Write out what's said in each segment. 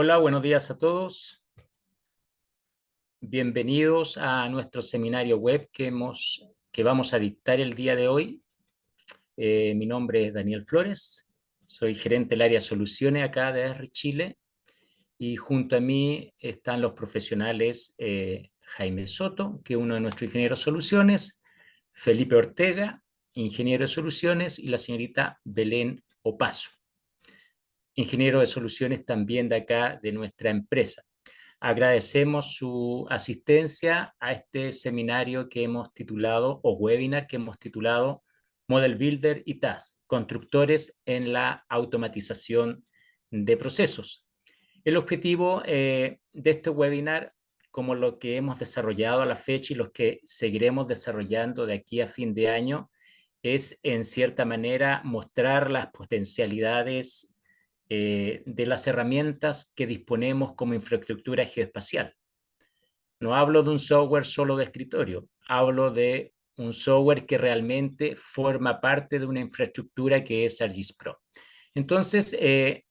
Hola, buenos días a todos. Bienvenidos a nuestro seminario web que vamos a dictar el día de hoy. Mi nombre es Daniel Flores, soy gerente del área soluciones acá de R Chile y junto a mí están los profesionales Jaime Soto, que es uno de nuestros ingenieros de soluciones, Felipe Ortega, ingeniero de soluciones, y la señorita Belén Opaso, ingeniero de soluciones también de acá de nuestra empresa. Agradecemos su asistencia a este seminario que hemos titulado, o webinar que hemos titulado, Model Builder y Task, constructores en la automatización de procesos. El objetivo de este webinar, como lo que hemos desarrollado a la fecha y los que seguiremos desarrollando de aquí a fin de año, es en cierta manera mostrar las potencialidades de las herramientas que disponemos como infraestructura geoespacial. No hablo de un software solo de escritorio, hablo de un software que realmente forma parte de una infraestructura que es ArcGIS Pro. Entonces, en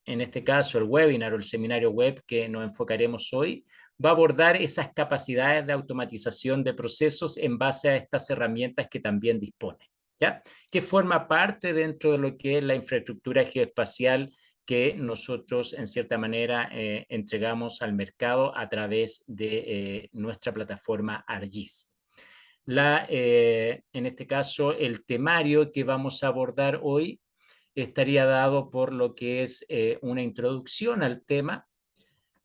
este caso, el webinar o el seminario web que nos enfocaremos hoy va a abordar esas capacidades de automatización de procesos en base a estas herramientas que también dispone, ¿ya? Que forma parte dentro de lo que es la infraestructura geoespacial que nosotros, en cierta manera, entregamos al mercado a través de nuestra plataforma ArcGIS. En este caso, el temario que vamos a abordar hoy estaría dado por lo que es una introducción al tema,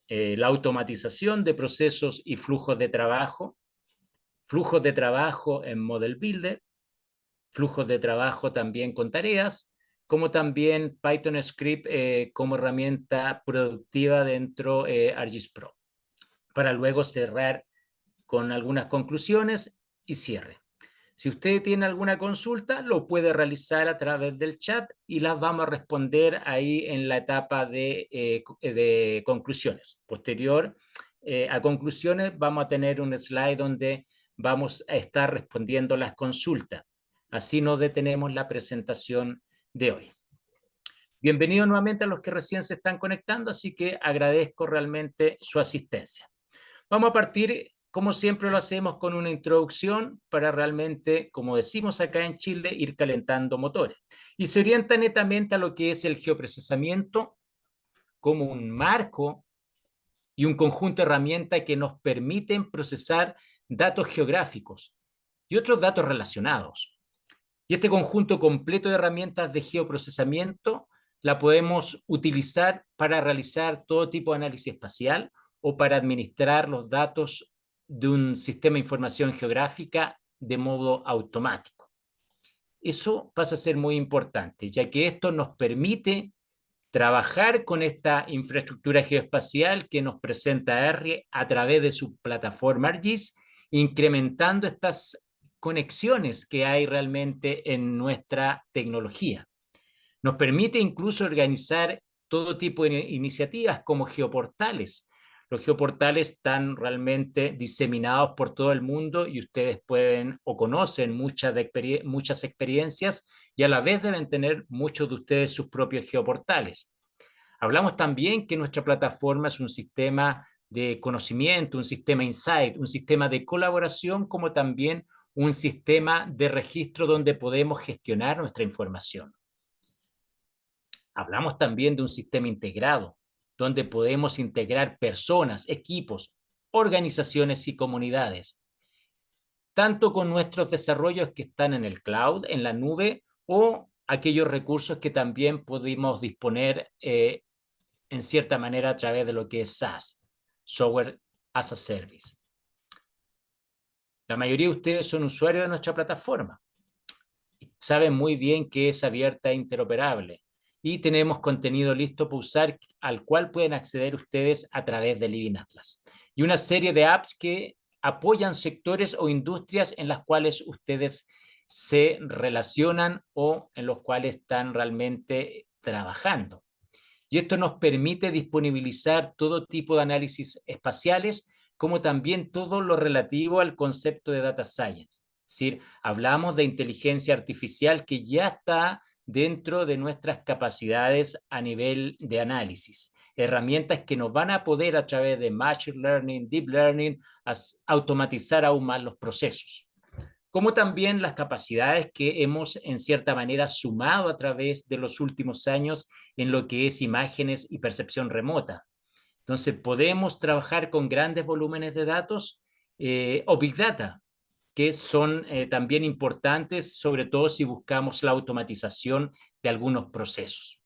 la automatización de procesos y flujos de trabajo en Model Builder, flujos de trabajo también con tareas, como también Python Script como herramienta productiva dentro de ArcGIS Pro, para luego cerrar con algunas conclusiones y cierre. Si usted tiene alguna consulta, lo puede realizar a través del chat y las vamos a responder ahí en la etapa de conclusiones. Posterior a conclusiones, vamos a tener un slide donde vamos a estar respondiendo las consultas. Así no detenemos la presentación de hoy. Bienvenidos nuevamente a los que recién se están conectando, así que agradezco realmente su asistencia. Vamos a partir, como siempre lo hacemos, con una introducción para realmente, como decimos acá en Chile, ir calentando motores. Y se orienta netamente a lo que es el geoprocesamiento como un marco y un conjunto de herramientas que nos permiten procesar datos geográficos y otros datos relacionados. Y este conjunto completo de herramientas de geoprocesamiento la podemos utilizar para realizar todo tipo de análisis espacial o para administrar los datos de un sistema de información geográfica de modo automático. Eso pasa a ser muy importante, ya que esto nos permite trabajar con esta infraestructura geoespacial que nos presenta R a través de su plataforma ArcGIS, incrementando estas conexiones que hay realmente en nuestra tecnología. Nos permite incluso organizar todo tipo de iniciativas como geoportales. Los geoportales están realmente diseminados por todo el mundo y ustedes pueden o conocen muchas experiencias y a la vez deben tener muchos de ustedes sus propios geoportales. Hablamos también que nuestra plataforma es un sistema de conocimiento, un sistema insight, un sistema de colaboración, como también un sistema de registro donde podemos gestionar nuestra información. Hablamos también de un sistema integrado, donde podemos integrar personas, equipos, organizaciones y comunidades, tanto con nuestros desarrollos que están en el cloud, en la nube, o aquellos recursos que también podemos disponer en cierta manera a través de lo que es SaaS, Software as a Service. La mayoría de ustedes son usuarios de nuestra plataforma. Saben muy bien que es abierta e interoperable y tenemos contenido listo para usar al cual pueden acceder ustedes a través de Living Atlas. Y una serie de apps que apoyan sectores o industrias en las cuales ustedes se relacionan o en los cuales están realmente trabajando. Y esto nos permite disponibilizar todo tipo de análisis espaciales, como también todo lo relativo al concepto de data science. Es decir, hablamos de inteligencia artificial que ya está dentro de nuestras capacidades a nivel de análisis. Herramientas que nos van a poder a través de Machine Learning, Deep Learning, automatizar aún más los procesos. Como también las capacidades que hemos en cierta manera sumado a través de los últimos años en lo que es imágenes y percepción remota. Entonces podemos trabajar con grandes volúmenes de datos o Big Data, que son también importantes, sobre todo si buscamos la automatización de algunos procesos.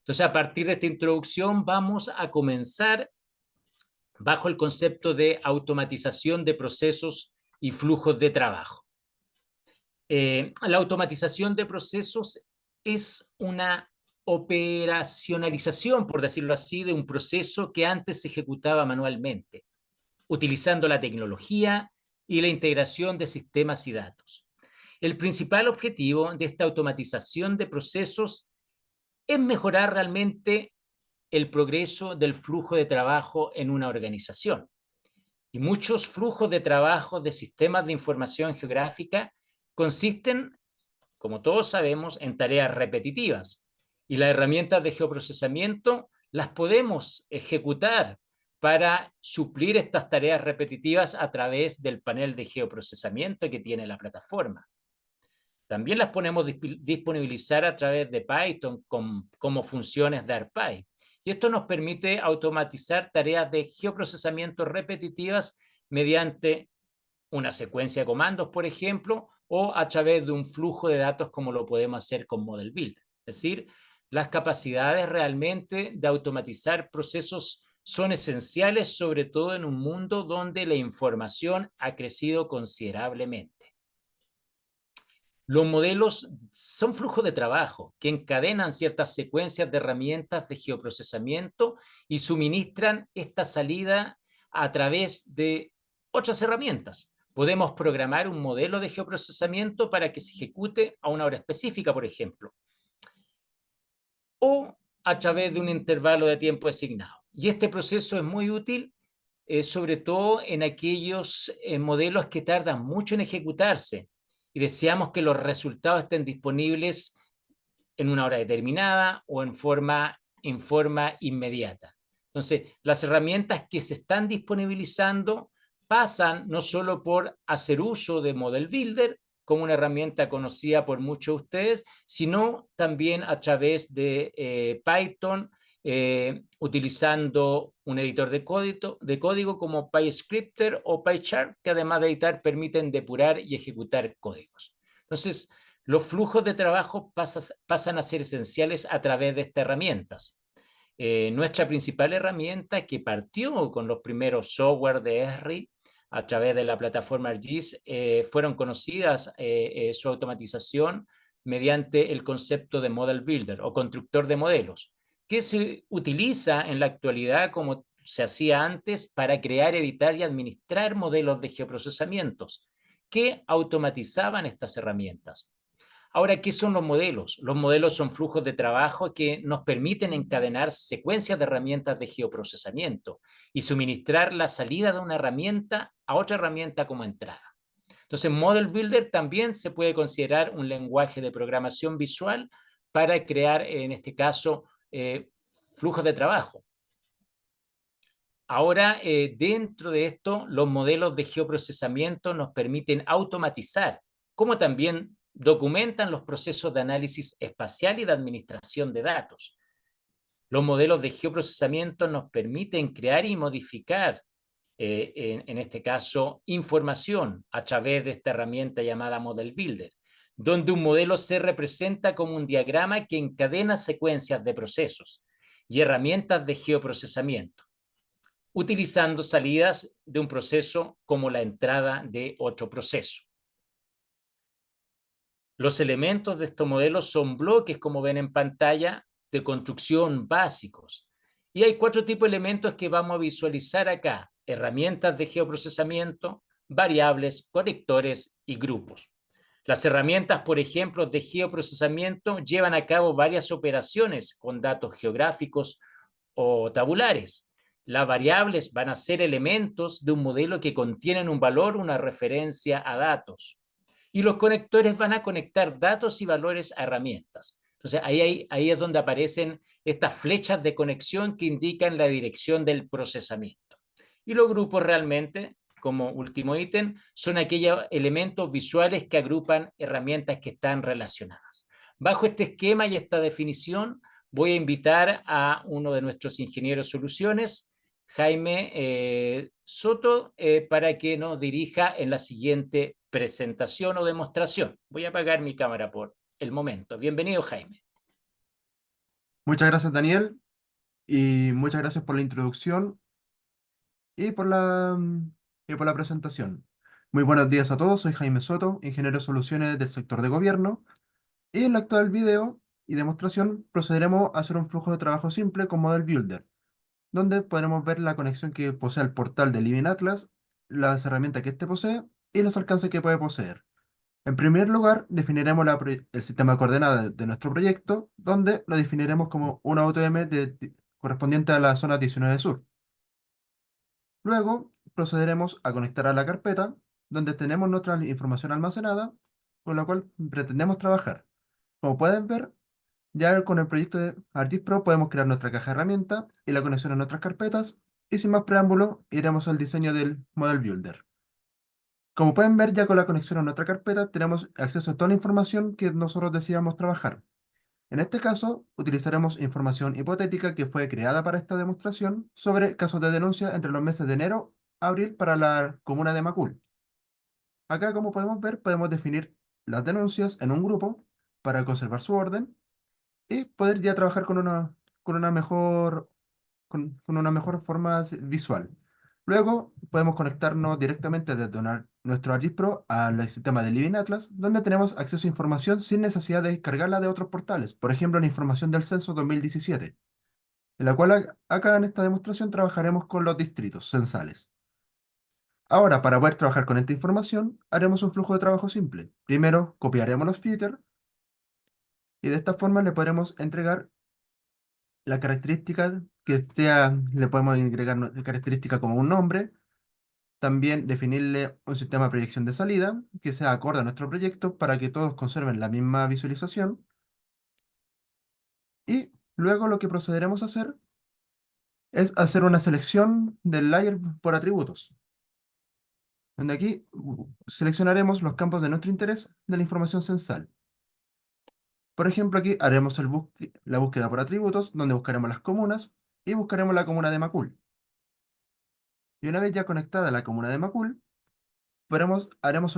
Entonces, a partir de esta introducción vamos a comenzar bajo el concepto de automatización de procesos y flujos de trabajo. La automatización de procesos es una operacionalización, por decirlo así, de un proceso que antes se ejecutaba manualmente, utilizando la tecnología y la integración de sistemas y datos. El principal objetivo de esta automatización de procesos es mejorar realmente el progreso del flujo de trabajo en una organización. Y muchos flujos de trabajo de sistemas de información geográfica consisten, como todos sabemos, en tareas repetitivas. Y las herramientas de geoprocesamiento las podemos ejecutar para suplir estas tareas repetitivas a través del panel de geoprocesamiento que tiene la plataforma. También las podemos disponibilizar a través de Python como funciones de ARPy. Y esto nos permite automatizar tareas de geoprocesamiento repetitivas mediante una secuencia de comandos, por ejemplo, o a través de un flujo de datos como lo podemos hacer con Model Builder. Es decir, las capacidades realmente de automatizar procesos son esenciales, sobre todo en un mundo donde la información ha crecido considerablemente. Los modelos son flujos de trabajo que encadenan ciertas secuencias de herramientas de geoprocesamiento y suministran esta salida a través de otras herramientas. Podemos programar un modelo de geoprocesamiento para que se ejecute a una hora específica, por ejemplo, o a través de un intervalo de tiempo asignado. Y este proceso es muy útil, sobre todo en aquellos modelos que tardan mucho en ejecutarse y deseamos que los resultados estén disponibles en una hora determinada o en forma inmediata. Entonces, las herramientas que se están disponibilizando pasan no solo por hacer uso de Model Builder, como una herramienta conocida por muchos de ustedes, sino también a través de Python, utilizando un editor de código como PyScripter o PyCharm, que además de editar permiten depurar y ejecutar códigos. Entonces, los flujos de trabajo pasan a ser esenciales a través de estas herramientas. Nuestra principal herramienta que partió con los primeros software de Esri a través de la plataforma ArcGIS fueron conocidas su automatización mediante el concepto de Model Builder o constructor de modelos, que se utiliza en la actualidad como se hacía antes para crear, editar y administrar modelos de geoprocesamientos que automatizaban estas herramientas. Ahora, ¿qué son los modelos? Los modelos son flujos de trabajo que nos permiten encadenar secuencias de herramientas de geoprocesamiento y suministrar la salida de una herramienta a otra herramienta como entrada. Entonces, Model Builder también se puede considerar un lenguaje de programación visual para crear, en este caso, flujos de trabajo. Ahora, dentro de esto, los modelos de geoprocesamiento nos permiten automatizar, como también documentan los procesos de análisis espacial y de administración de datos. Los modelos de geoprocesamiento nos permiten crear y modificar, en este caso, información a través de esta herramienta llamada Model Builder, donde un modelo se representa como un diagrama que encadena secuencias de procesos y herramientas de geoprocesamiento, utilizando salidas de un proceso como la entrada de otro proceso. Los elementos de estos modelos son bloques, como ven en pantalla, de construcción básicos. Y hay 4 tipos de elementos que vamos a visualizar acá: herramientas de geoprocesamiento, variables, conectores y grupos. Las herramientas, por ejemplo, de geoprocesamiento llevan a cabo varias operaciones con datos geográficos o tabulares. Las variables van a ser elementos de un modelo que contienen un valor, una referencia a datos. Y los conectores van a conectar datos y valores a herramientas. Entonces ahí es donde aparecen estas flechas de conexión que indican la dirección del procesamiento. Y los grupos realmente, como último ítem, son aquellos elementos visuales que agrupan herramientas que están relacionadas. Bajo este esquema y esta definición, voy a invitar a uno de nuestros ingenieros soluciones, Jaime Soto, para que nos dirija en la siguiente presentación o demostración. Voy a apagar mi cámara por el momento. Bienvenido, Jaime. Muchas gracias, Daniel, y muchas gracias por la introducción y por la presentación. Muy buenos días a todos, soy Jaime Soto, ingeniero de soluciones del sector de gobierno, y en el actual video y demostración procederemos a hacer un flujo de trabajo simple con Model Builder, donde podremos ver la conexión que posee el portal de Living Atlas, las herramientas que éste posee y los alcances que puede poseer. En primer lugar, definiremos el sistema de coordenadas de nuestro proyecto, donde lo definiremos como una UTM correspondiente a la zona 19 Sur. Luego, procederemos a conectar a la carpeta, donde tenemos nuestra información almacenada, con la cual pretendemos trabajar. Como pueden ver, ya con el proyecto de ArcGIS Pro podemos crear nuestra caja de herramientas y la conexión a nuestras carpetas, y sin más preámbulo, iremos al diseño del Model Builder. Como pueden ver, ya con la conexión a nuestra carpeta tenemos acceso a toda la información que nosotros deseamos trabajar. En este caso, utilizaremos información hipotética que fue creada para esta demostración sobre casos de denuncia entre los meses de enero a abril para la comuna de Macul. Acá, como podemos ver, podemos definir las denuncias en un grupo para conservar su orden y poder ya trabajar con una mejor con una mejor forma visual. Luego podemos conectarnos directamente desde nuestro ArcGIS Pro al sistema de Living Atlas, donde tenemos acceso a información sin necesidad de descargarla de otros portales. Por ejemplo, la información del censo 2017, en la cual acá en esta demostración trabajaremos con los distritos censales. Ahora, para poder trabajar con esta información, haremos un flujo de trabajo simple. Primero, copiaremos los filters y de esta forma le podremos entregar la característica le podemos agregar característica como un nombre, también definirle un sistema de proyección de salida que sea acorde a nuestro proyecto para que todos conserven la misma visualización. Y luego lo que procederemos a hacer es hacer una selección del layer por atributos, donde aquí seleccionaremos los campos de nuestro interés de la información censal. Por ejemplo, aquí haremos la búsqueda por atributos, donde buscaremos las comunas y buscaremos la comuna de Macul. Y una vez ya conectada la comuna de Macul, haremos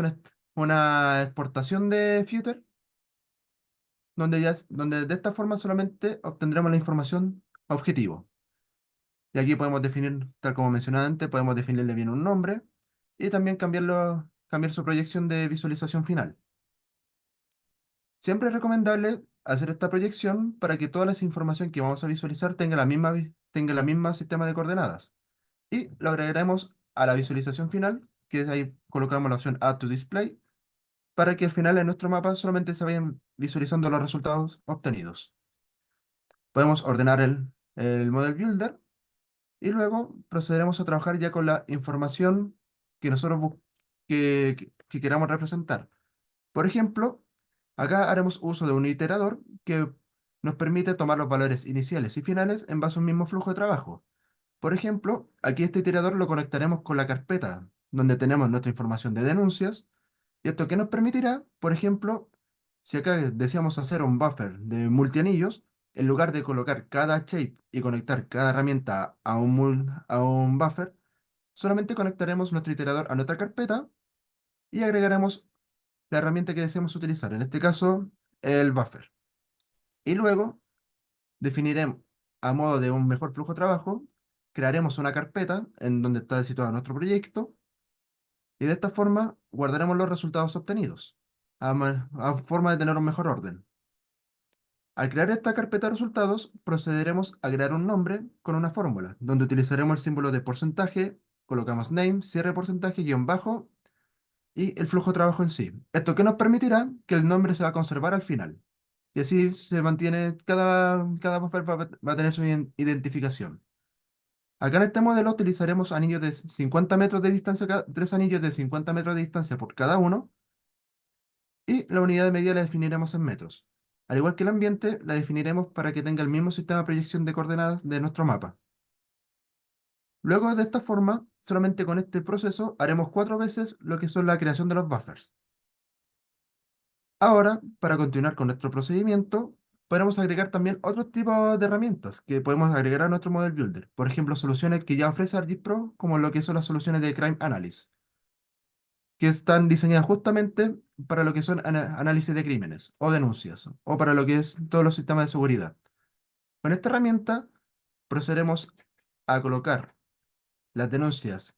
una exportación de Footer, donde de esta forma solamente obtendremos la información objetivo. Y aquí podemos definir, tal como mencioné antes, podemos definirle bien un nombre y también cambiar su proyección de visualización final. Siempre es recomendable hacer esta proyección para que toda la información que vamos a visualizar tenga la misma sistema de coordenadas. Y lo agregaremos a la visualización final, que es ahí colocamos la opción Add to Display, para que al final en nuestro mapa solamente se vayan visualizando los resultados obtenidos. Podemos ordenar el Model Builder y luego procederemos a trabajar ya con la información que nosotros que queramos representar. Por ejemplo, acá haremos uso de un iterador que nos permite tomar los valores iniciales y finales en base a un mismo flujo de trabajo. Por ejemplo, aquí este iterador lo conectaremos con la carpeta donde tenemos nuestra información de denuncias. ¿Y esto qué nos permitirá? Por ejemplo, si acá deseamos hacer un buffer de multianillos, en lugar de colocar cada shape y conectar cada herramienta a un buffer, solamente conectaremos nuestro iterador a nuestra carpeta y agregaremos la herramienta que deseamos utilizar, en este caso, el buffer. Y luego definiremos, a modo de un mejor flujo de trabajo, crearemos una carpeta en donde está situado nuestro proyecto y de esta forma guardaremos los resultados obtenidos, a forma de tener un mejor orden. Al crear esta carpeta de resultados, procederemos a crear un nombre con una fórmula, donde utilizaremos el símbolo de porcentaje, colocamos name, cierre porcentaje, guión bajo, y el flujo de trabajo en sí. Esto que nos permitirá que el nombre se va a conservar al final. Y así se mantiene, cada buffer va a tener su identificación. Acá en este modelo utilizaremos anillos de 50 metros de distancia, tres anillos de 50 metros de distancia por cada uno, y la unidad de medida la definiremos en metros. Al igual que el ambiente, la definiremos para que tenga el mismo sistema de proyección de coordenadas de nuestro mapa. Luego de esta forma, solamente con este proceso haremos 4 veces lo que son la creación de los buffers. Ahora, para continuar con nuestro procedimiento, podemos agregar también otros tipos de herramientas que podemos agregar a nuestro Model Builder. Por ejemplo, soluciones que ya ofrece ArcGIS Pro, como lo que son las soluciones de Crime Analysis, que están diseñadas justamente para lo que son análisis de crímenes o denuncias, o para lo que es todos los sistemas de seguridad. Con esta herramienta procederemos a colocar las denuncias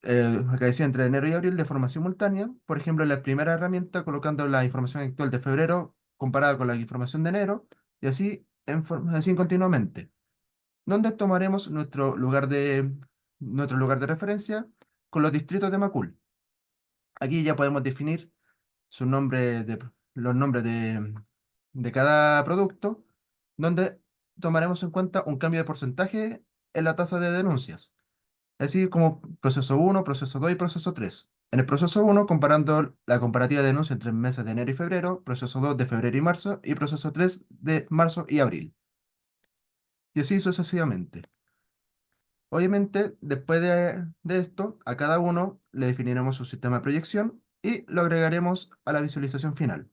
acá decía entre enero y abril de forma simultánea. Por ejemplo, en la primera herramienta colocando la información actual de febrero comparada con la información de enero y así, así continuamente. Donde tomaremos nuestro lugar de referencia con los distritos de Macul. Aquí ya podemos definir su nombre los nombres de cada producto, donde tomaremos en cuenta un cambio de porcentaje en la tasa de denuncias. Así como proceso uno, proceso 2 y proceso 3. En el proceso uno, comparando la comparativa de denuncia entre meses de enero y febrero, proceso 2 de febrero y marzo, y proceso 3 de marzo y abril. Y así sucesivamente. Obviamente, después de esto, a cada uno le definiremos su sistema de proyección y lo agregaremos a la visualización final.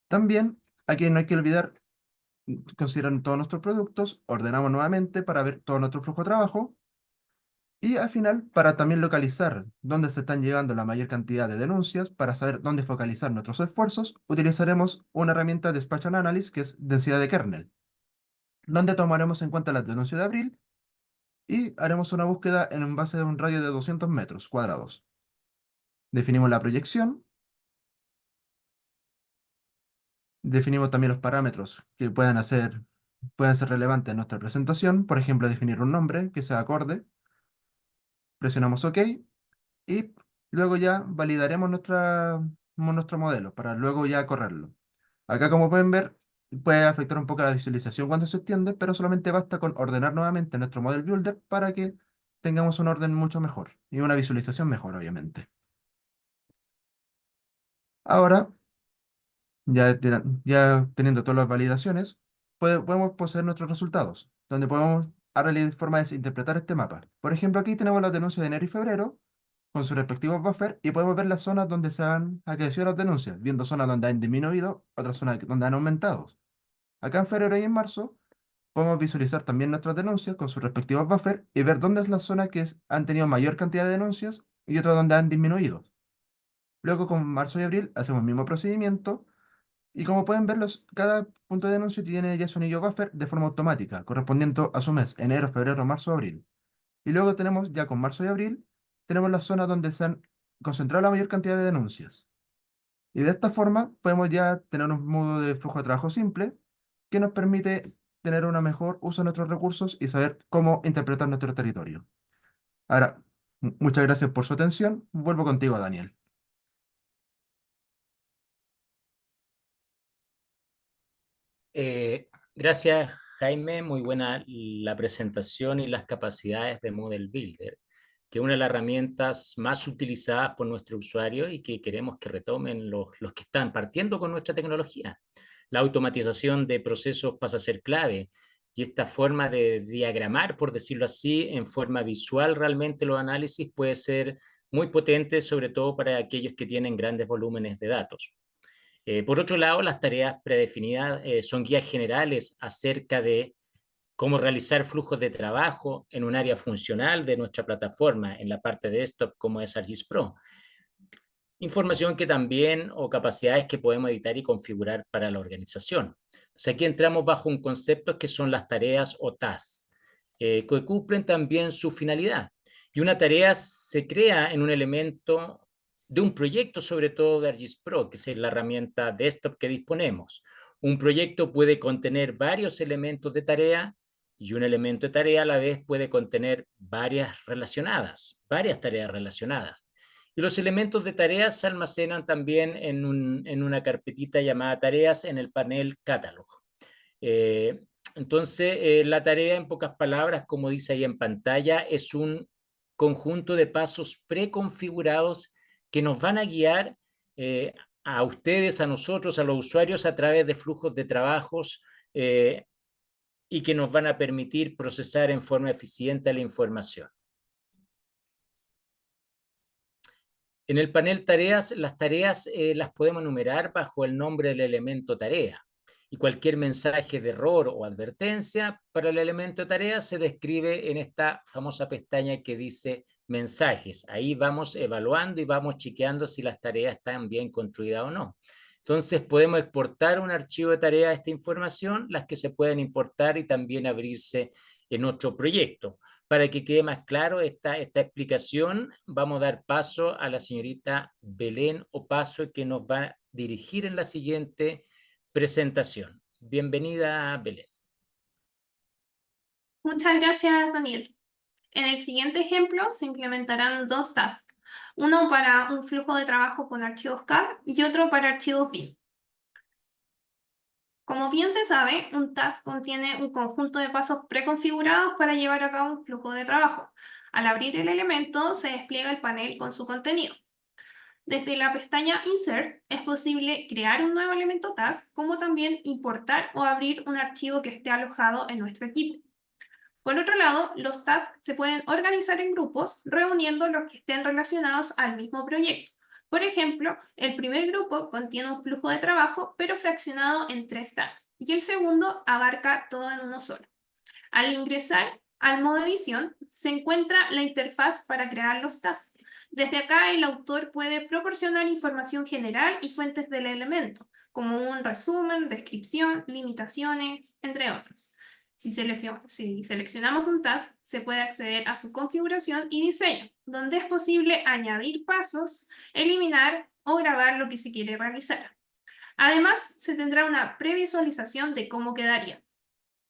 También, aquí no hay que olvidar, considerar todos nuestros productos, ordenamos nuevamente para ver todo nuestro flujo de trabajo. Y al final, para también localizar dónde se están llegando la mayor cantidad de denuncias, para saber dónde focalizar nuestros esfuerzos, utilizaremos una herramienta de Spatial Analysis que es densidad de kernel, donde tomaremos en cuenta las denuncias de abril y haremos una búsqueda en un base de un radio de 200 metros cuadrados. Definimos la proyección, definimos también los parámetros que pueden ser relevantes en nuestra presentación, por ejemplo, definir un nombre que sea acorde, presionamos OK. Y luego ya validaremos nuestro modelo para luego ya correrlo. Acá, como pueden ver, puede afectar un poco la visualización cuando se extiende, pero solamente basta con ordenar nuevamente nuestro model builder para que tengamos un orden mucho mejor y una visualización mejor, obviamente. Ahora, ya teniendo todas las validaciones, podemos poseer nuestros resultados, donde podemos ahora la forma de interpretar este mapa. Por ejemplo, aquí tenemos las denuncias de enero y febrero con sus respectivos buffers y podemos ver las zonas donde se han acrecido las denuncias, viendo zonas donde han disminuido, otras zonas donde han aumentado. Acá en febrero y en marzo podemos visualizar también nuestras denuncias con sus respectivos buffers y ver dónde es la zona que han tenido mayor cantidad de denuncias y otras donde han disminuido. Luego con marzo y abril hacemos el mismo procedimiento y como pueden ver, cada punto de denuncio tiene ya su anillo buffer de forma automática, correspondiendo a su mes, enero, febrero, marzo, abril. Y luego tenemos, ya con marzo y abril, tenemos las zonas donde se han concentrado la mayor cantidad de denuncias. Y de esta forma podemos ya tener un modo de flujo de trabajo simple que nos permite tener un mejor uso de nuestros recursos y saber cómo interpretar nuestro territorio. Ahora, muchas gracias por su atención. Vuelvo contigo, Daniel. Gracias, Jaime. Muy buena la presentación y las capacidades de Model Builder, que es una de las herramientas más utilizadas por nuestro usuario y que queremos que retomen los que están partiendo con nuestra tecnología. La automatización de procesos pasa a ser clave y esta forma de diagramar, por decirlo así, en forma visual realmente los análisis puede ser muy potente, sobre todo para aquellos que tienen grandes volúmenes de datos. Por otro lado, las tareas predefinidas son guías generales acerca de cómo realizar flujos de trabajo en un área funcional de nuestra plataforma, en la parte de desktop como es ArcGIS Pro. Información que también o capacidades que podemos editar y configurar para la organización. Entonces aquí entramos bajo un concepto que son las tareas o tasks, que cumplen también su finalidad. Y una tarea se crea en un elemento de un proyecto, sobre todo de ArcGIS Pro, que es la herramienta desktop que disponemos. Un proyecto puede contener varios elementos de tarea y un elemento de tarea a la vez puede contener varias tareas relacionadas. Y los elementos de tareas se almacenan también en una carpetita llamada tareas en el panel Catalog. Eh, entonces, la tarea, en pocas palabras, como dice ahí en pantalla, es un conjunto de pasos preconfigurados que nos van a guiar a ustedes, a nosotros, a los usuarios a través de flujos de trabajos y que nos van a permitir procesar en forma eficiente la información. En el panel tareas, las tareas las podemos enumerar bajo el nombre del elemento tarea. Y cualquier mensaje de error o advertencia para el elemento tarea se describe en esta famosa pestaña que dice mensajes. Ahí vamos evaluando y vamos chequeando si las tareas están bien construidas o no. Entonces podemos exportar un archivo de tarea a esta información, las que se pueden importar y también abrirse en otro proyecto. Para que quede más claro esta explicación, vamos a dar paso a la señorita Belén Opaso, que nos va a dirigir en la siguiente presentación. Bienvenida, Belén. Muchas gracias, Daniel. En el siguiente ejemplo se implementarán dos tasks, uno para un flujo de trabajo con archivos CAD y otro para archivos BIM. Como bien se sabe, un task contiene un conjunto de pasos preconfigurados para llevar a cabo un flujo de trabajo. Al abrir el elemento, se despliega el panel con su contenido. Desde la pestaña Insert es posible crear un nuevo elemento task, como también importar o abrir un archivo que esté alojado en nuestro equipo. Por otro lado, los tasks se pueden organizar en grupos, reuniendo los que estén relacionados al mismo proyecto. Por ejemplo, el primer grupo contiene un flujo de trabajo, pero fraccionado en 3 tasks, y el segundo abarca todo en uno solo. Al ingresar al modo edición, se encuentra la interfaz para crear los tasks. Desde acá, el autor puede proporcionar información general y fuentes del elemento, como un resumen, descripción, limitaciones, entre otros. Si seleccionamos un task, se puede acceder a su configuración y diseño, donde es posible añadir pasos, eliminar o grabar lo que se quiere realizar. Además, se tendrá una previsualización de cómo quedaría.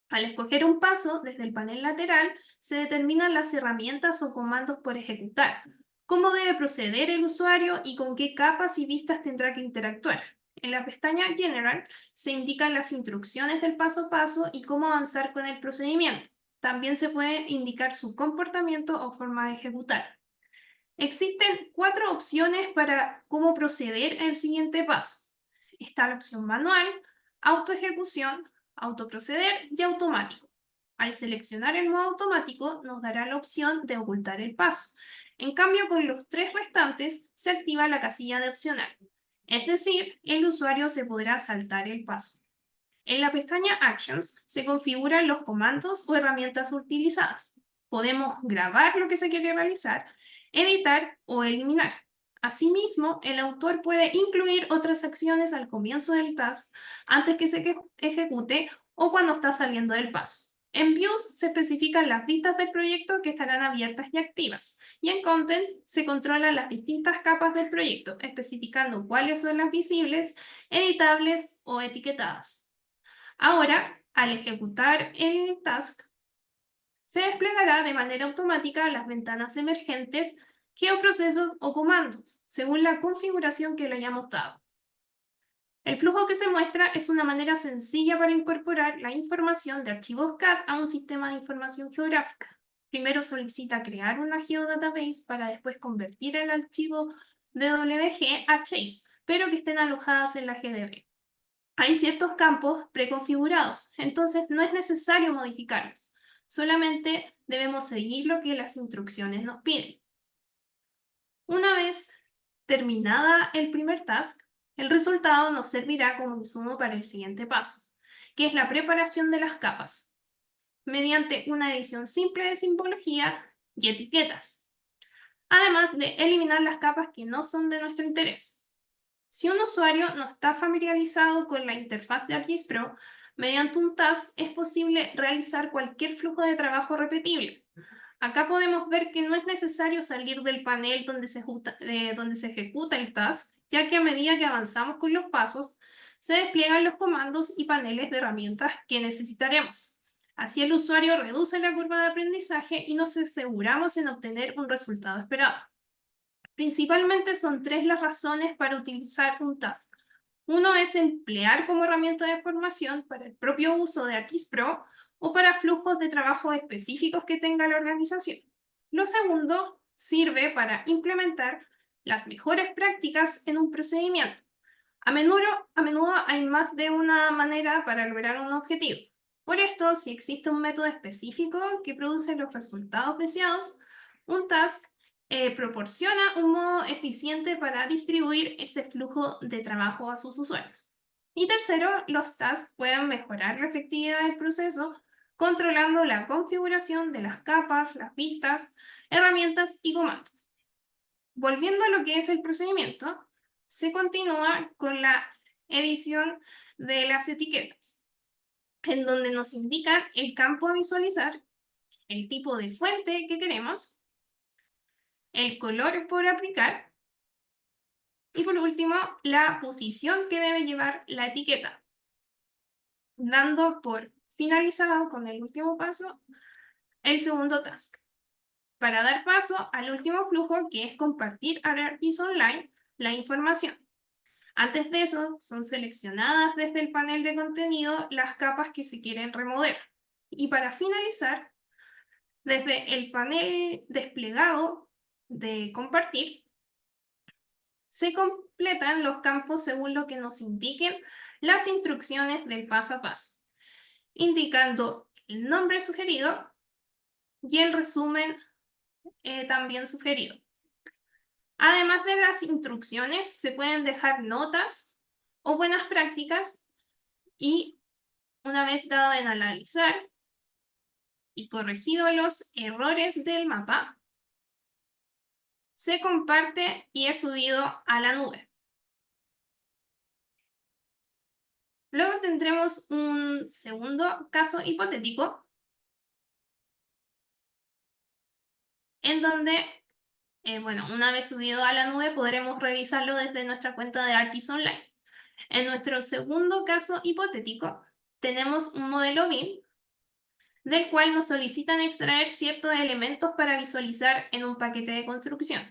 Al escoger un paso, desde el panel lateral, se determinan las herramientas o comandos por ejecutar, cómo debe proceder el usuario y con qué capas y vistas tendrá que interactuar. En la pestaña General se indican las instrucciones del paso a paso y cómo avanzar con el procedimiento. También se puede indicar su comportamiento o forma de ejecutar. Existen 4 opciones para cómo proceder en el siguiente paso. Está la opción manual, autoejecución, autoproceder y automático. Al seleccionar el modo automático nos dará la opción de ocultar el paso. En cambio, con los 3 restantes se activa la casilla de opcional. Es decir, el usuario se podrá saltar el paso. En la pestaña Actions se configuran los comandos o herramientas utilizadas. Podemos grabar lo que se quiere realizar, editar o eliminar. Asimismo, el autor puede incluir otras acciones al comienzo del task, antes que se ejecute o cuando está saliendo del paso. En Views se especifican las vistas del proyecto que estarán abiertas y activas, y en Content se controlan las distintas capas del proyecto, especificando cuáles son las visibles, editables o etiquetadas. Ahora, al ejecutar el task, se desplegará de manera automática las ventanas emergentes, geoprocesos o comandos, según la configuración que le hayamos dado. El flujo que se muestra es una manera sencilla para incorporar la información de archivos CAD a un sistema de información geográfica. Primero solicita crear una geodatabase para después convertir el archivo DWG a shapes, pero que estén alojadas en la GDB. Hay ciertos campos preconfigurados, entonces no es necesario modificarlos. Solamente debemos seguir lo que las instrucciones nos piden. Una vez terminada el primer task, el resultado nos servirá como insumo para el siguiente paso, que es la preparación de las capas, mediante una edición simple de simbología y etiquetas, además de eliminar las capas que no son de nuestro interés. Si un usuario no está familiarizado con la interfaz de ArcGIS Pro, mediante un task es posible realizar cualquier flujo de trabajo repetible. Acá podemos ver que no es necesario salir del panel donde se ejecuta el task, ya que a medida que avanzamos con los pasos, se despliegan los comandos y paneles de herramientas que necesitaremos. Así el usuario reduce la curva de aprendizaje y nos aseguramos en obtener un resultado esperado. Principalmente son 3 las razones para utilizar un task. Uno es emplear como herramienta de formación para el propio uso de ArcGIS Pro o para flujos de trabajo específicos que tenga la organización. Lo segundo sirve para implementar las mejores prácticas en un procedimiento. A menudo hay más de una manera para lograr un objetivo. Por esto, si existe un método específico que produce los resultados deseados, un task proporciona un modo eficiente para distribuir ese flujo de trabajo a sus usuarios. Y tercero, los tasks pueden mejorar la efectividad del proceso controlando la configuración de las capas, las vistas, herramientas y comandos. Volviendo a lo que es el procedimiento, se continúa con la edición de las etiquetas, en donde nos indican el campo a visualizar, el tipo de fuente que queremos, el color por aplicar y por último la posición que debe llevar la etiqueta, dando por finalizado con el último paso el segundo task, para dar paso al último flujo que es compartir a ArcGIS Online la información. Antes de eso, son seleccionadas desde el panel de contenido las capas que se quieren remover. Y para finalizar, desde el panel desplegado de compartir, se completan los campos según lo que nos indiquen las instrucciones del paso a paso, indicando el nombre sugerido y el resumen también sugerido. Además de las instrucciones, se pueden dejar notas o buenas prácticas y una vez dado en analizar y corregido los errores del mapa, se comparte y es subido a la nube. Luego tendremos un segundo caso hipotético en donde, una vez subido a la nube podremos revisarlo desde nuestra cuenta de ArcGIS Online. En nuestro segundo caso hipotético tenemos un modelo BIM del cual nos solicitan extraer ciertos elementos para visualizar en un paquete de construcción.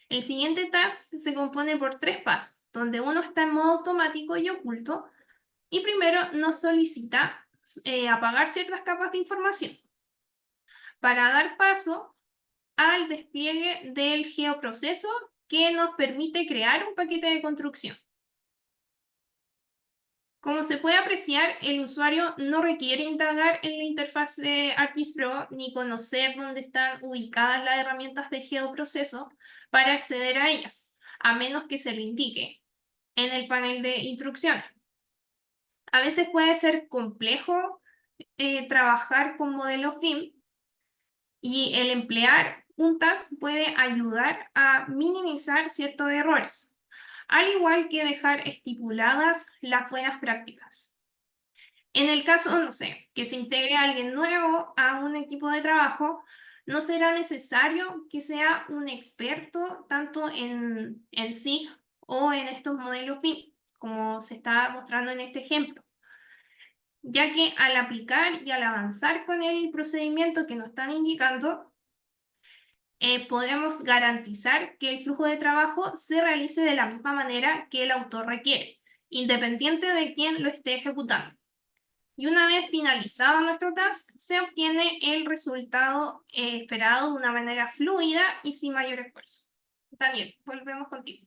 El siguiente task se compone por 3 pasos, donde uno está en modo automático y oculto, y primero nos solicita apagar ciertas capas de información para dar paso al despliegue del geoproceso que nos permite crear un paquete de construcción. Como se puede apreciar, el usuario no requiere indagar en la interfaz de ArcGIS Pro ni conocer dónde están ubicadas las herramientas de geoproceso para acceder a ellas, a menos que se lo indique en el panel de instrucciones. A veces puede ser complejo trabajar con modelos BIM y el emplear un task puede ayudar a minimizar ciertos errores, al igual que dejar estipuladas las buenas prácticas. En el caso, no sé, que se integre alguien nuevo a un equipo de trabajo, no será necesario que sea un experto tanto en SIG o en estos modelos BIM, como se está mostrando en este ejemplo, ya que al aplicar y al avanzar con el procedimiento que nos están indicando, podemos garantizar que el flujo de trabajo se realice de la misma manera que el autor requiere, independiente de quién lo esté ejecutando. Y una vez finalizado nuestro task, se obtiene el resultado esperado de una manera fluida y sin mayor esfuerzo. Daniel, volvemos contigo.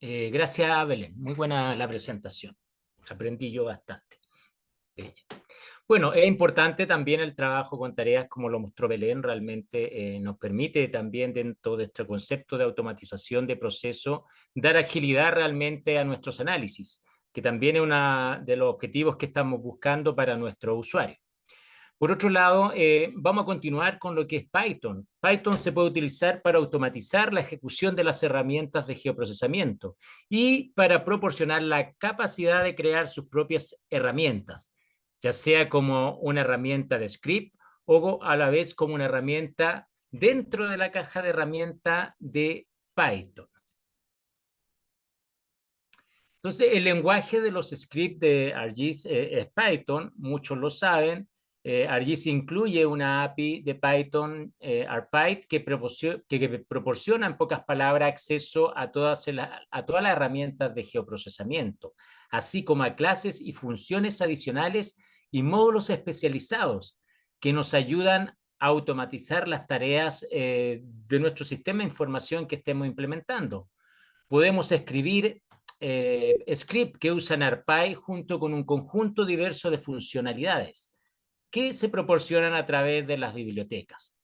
Gracias, Belén. Muy buena la presentación. Aprendí yo bastante de ella. Bueno, es importante también el trabajo con tareas como lo mostró Belén, realmente nos permite también dentro de este concepto de automatización de proceso dar agilidad realmente a nuestros análisis, que también es uno de los objetivos que estamos buscando para nuestros usuarios. Por otro lado, vamos a continuar con lo que es Python. Python se puede utilizar para automatizar la ejecución de las herramientas de geoprocesamiento y para proporcionar la capacidad de crear sus propias herramientas, ya sea como una herramienta de script o a la vez como una herramienta dentro de la caja de herramientas de Python. Entonces, el lenguaje de los scripts de ArcGIS es Python, muchos lo saben. ArcGIS incluye una API de Python, ArcPyth, que proporciona en pocas palabras acceso a todas las herramientas de geoprocesamiento, así como a clases y funciones adicionales y módulos especializados. que nos ayudan a automatizar las tareas de nuestro sistema de información que estemos implementando. Podemos escribir scripts que usan ARPy junto con un conjunto diverso de funcionalidades que se proporcionan a través de las bibliotecas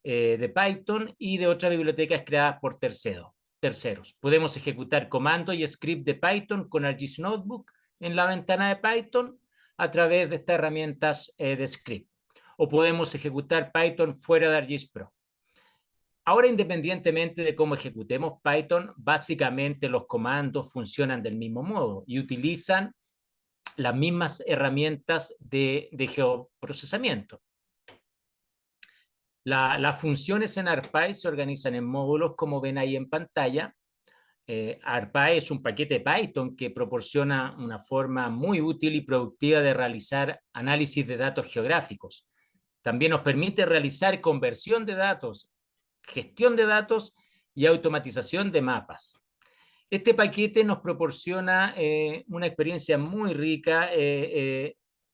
de Python y de otras bibliotecas creadas por terceros. Podemos ejecutar comandos y scripts de Python con ArcGIS Notebook en la ventana de Python a través de estas herramientas de script. O podemos ejecutar Python fuera de ArcGIS Pro. Ahora, independientemente de cómo ejecutemos Python, básicamente los comandos funcionan del mismo modo y utilizan las mismas herramientas de geoprocesamiento. Las funciones en ARPy se organizan en módulos, como ven ahí en pantalla. ARPy es un paquete Python que proporciona una forma muy útil y productiva de realizar análisis de datos geográficos. También nos permite realizar conversión de datos, gestión de datos y automatización de mapas. Este paquete nos proporciona una experiencia muy rica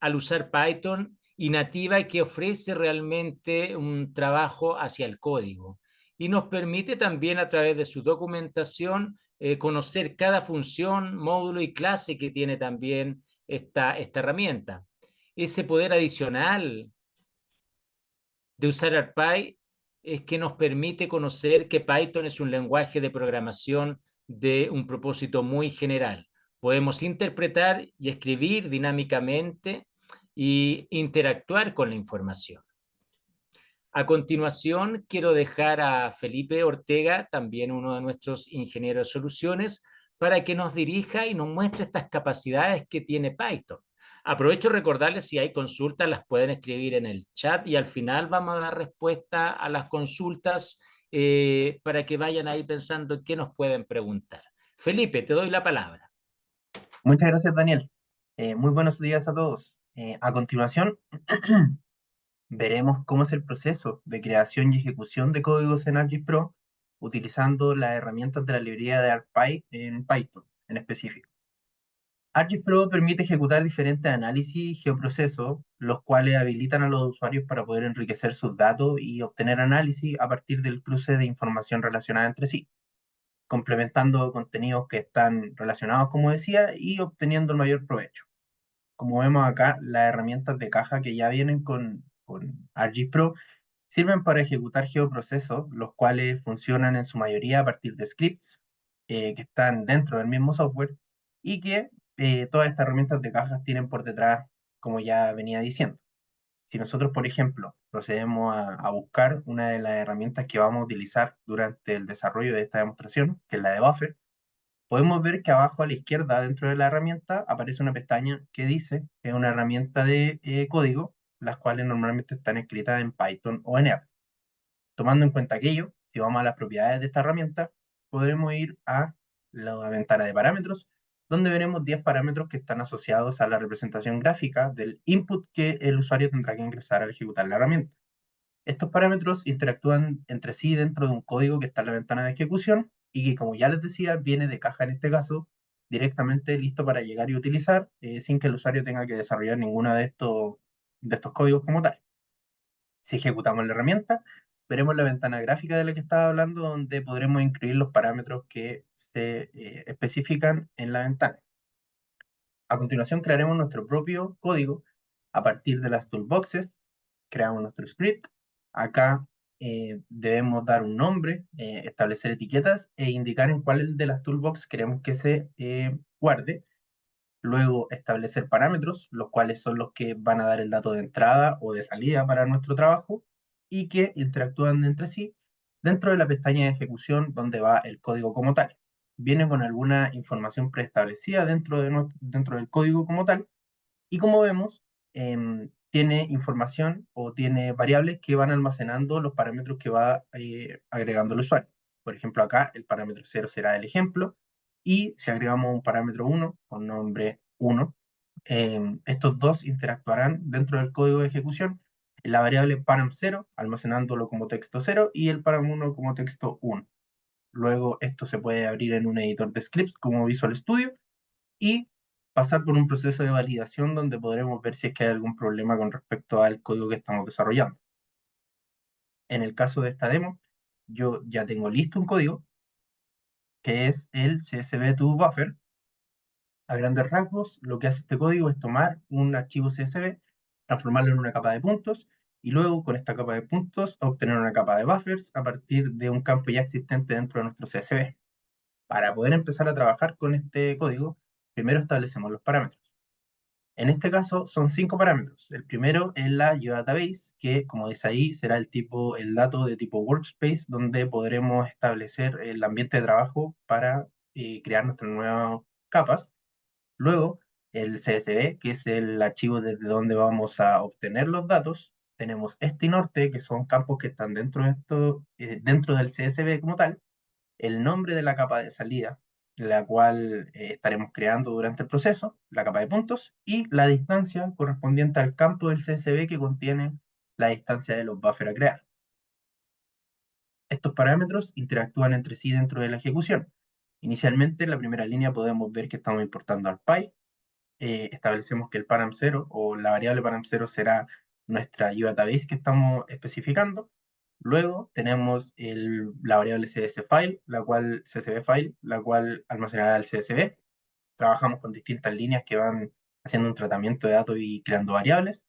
al usar Python y nativa, y que ofrece realmente un trabajo hacia el código. Y nos permite también, a través de su documentación, conocer cada función, módulo y clase que tiene también esta herramienta. Ese poder adicional de usar ARPy es que nos permite conocer que Python es un lenguaje de programación de un propósito muy general. Podemos interpretar y escribir dinámicamente y interactuar con la información. A continuación, quiero dejar a Felipe Ortega, también uno de nuestros ingenieros de soluciones, para que nos dirija y nos muestre estas capacidades que tiene Python. Aprovecho de recordarles, si hay consultas, las pueden escribir en el chat y al final vamos a dar respuesta a las consultas para que vayan ahí pensando qué nos pueden preguntar. Felipe, te doy la palabra. Muchas gracias, Daniel. Muy buenos días a todos. A continuación, veremos cómo es el proceso de creación y ejecución de códigos en ArcGIS Pro utilizando las herramientas de la librería de ARPy en Python en específico. ArcGIS Pro permite ejecutar diferentes análisis y geoprocesos, los cuales habilitan a los usuarios para poder enriquecer sus datos y obtener análisis a partir del cruce de información relacionada entre sí, complementando contenidos que están relacionados, como decía, y obteniendo el mayor provecho. Como vemos acá, las herramientas de caja que ya vienen con ArcGIS Pro sirven para ejecutar geoprocesos, los cuales funcionan en su mayoría a partir de scripts que están dentro del mismo software y que todas estas herramientas de cajas tienen por detrás, como ya venía diciendo. Si nosotros, por ejemplo, procedemos a buscar una de las herramientas que vamos a utilizar durante el desarrollo de esta demostración, que es la de Buffer, podemos ver que abajo a la izquierda, dentro de la herramienta, aparece una pestaña que dice que es una herramienta de código, las cuales normalmente están escritas en Python o en R. Tomando en cuenta aquello, si vamos a las propiedades de esta herramienta, podremos ir a la ventana de parámetros, donde veremos 10 parámetros que están asociados a la representación gráfica del input que el usuario tendrá que ingresar al ejecutar la herramienta. Estos parámetros interactúan entre sí dentro de un código que está en la ventana de ejecución y que, como ya les decía, viene de caja en este caso, directamente listo para llegar y utilizar sin que el usuario tenga que desarrollar ninguno de estos códigos como tal. Si ejecutamos la herramienta, veremos la ventana gráfica de la que estaba hablando, donde podremos incluir los parámetros que se especifican en la ventana. A continuación, crearemos nuestro propio código a partir de las toolboxes. Creamos nuestro script. Acá debemos dar un nombre, establecer etiquetas e indicar en cuál de las toolbox queremos que se guarde. Luego establecer parámetros, los cuales son los que van a dar el dato de entrada o de salida para nuestro trabajo y que interactúan entre sí dentro de la pestaña de ejecución donde va el código como tal. Viene con alguna información preestablecida dentro del código como tal y, como vemos, tiene información o tiene variables que van almacenando los parámetros que va agregando el usuario. Por ejemplo, acá el parámetro 0 será el ejemplo, y si agregamos un parámetro 1 con nombre 1, estos dos interactuarán dentro del código de ejecución en la variable param0, almacenándolo como texto 0, y el param1 como texto 1. Luego esto se puede abrir en un editor de scripts como Visual Studio, y pasar por un proceso de validación donde podremos ver si es que hay algún problema con respecto al código que estamos desarrollando. En el caso de esta demo, yo ya tengo listo un código que es el CSV2Buffer. A grandes rasgos, lo que hace este código es tomar un archivo CSV, transformarlo en una capa de puntos, y luego con esta capa de puntos obtener una capa de buffers a partir de un campo ya existente dentro de nuestro CSV. Para poder empezar a trabajar con este código, primero establecemos los parámetros. En este caso son 5 parámetros. El primero es la geodatabase, que como dice ahí, será el dato de tipo workspace, donde podremos establecer el ambiente de trabajo para crear nuestras nuevas capas. Luego, el CSV, que es el archivo desde donde vamos a obtener los datos. Tenemos este y norte, que son campos que están dentro del CSV como tal. El nombre de la capa de salida, la cual estaremos creando durante el proceso, la capa de puntos, y la distancia correspondiente al campo del CSV que contiene la distancia de los buffers a crear. Estos parámetros interactúan entre sí dentro de la ejecución. Inicialmente, en la primera línea podemos ver que estamos importando al Py. Establecemos que el param0 o la variable param0 será nuestra geodatabase que estamos especificando. Luego tenemos la variable csfile, csv-file, la cual almacenará el CSV. Trabajamos con distintas líneas que van haciendo un tratamiento de datos y creando variables.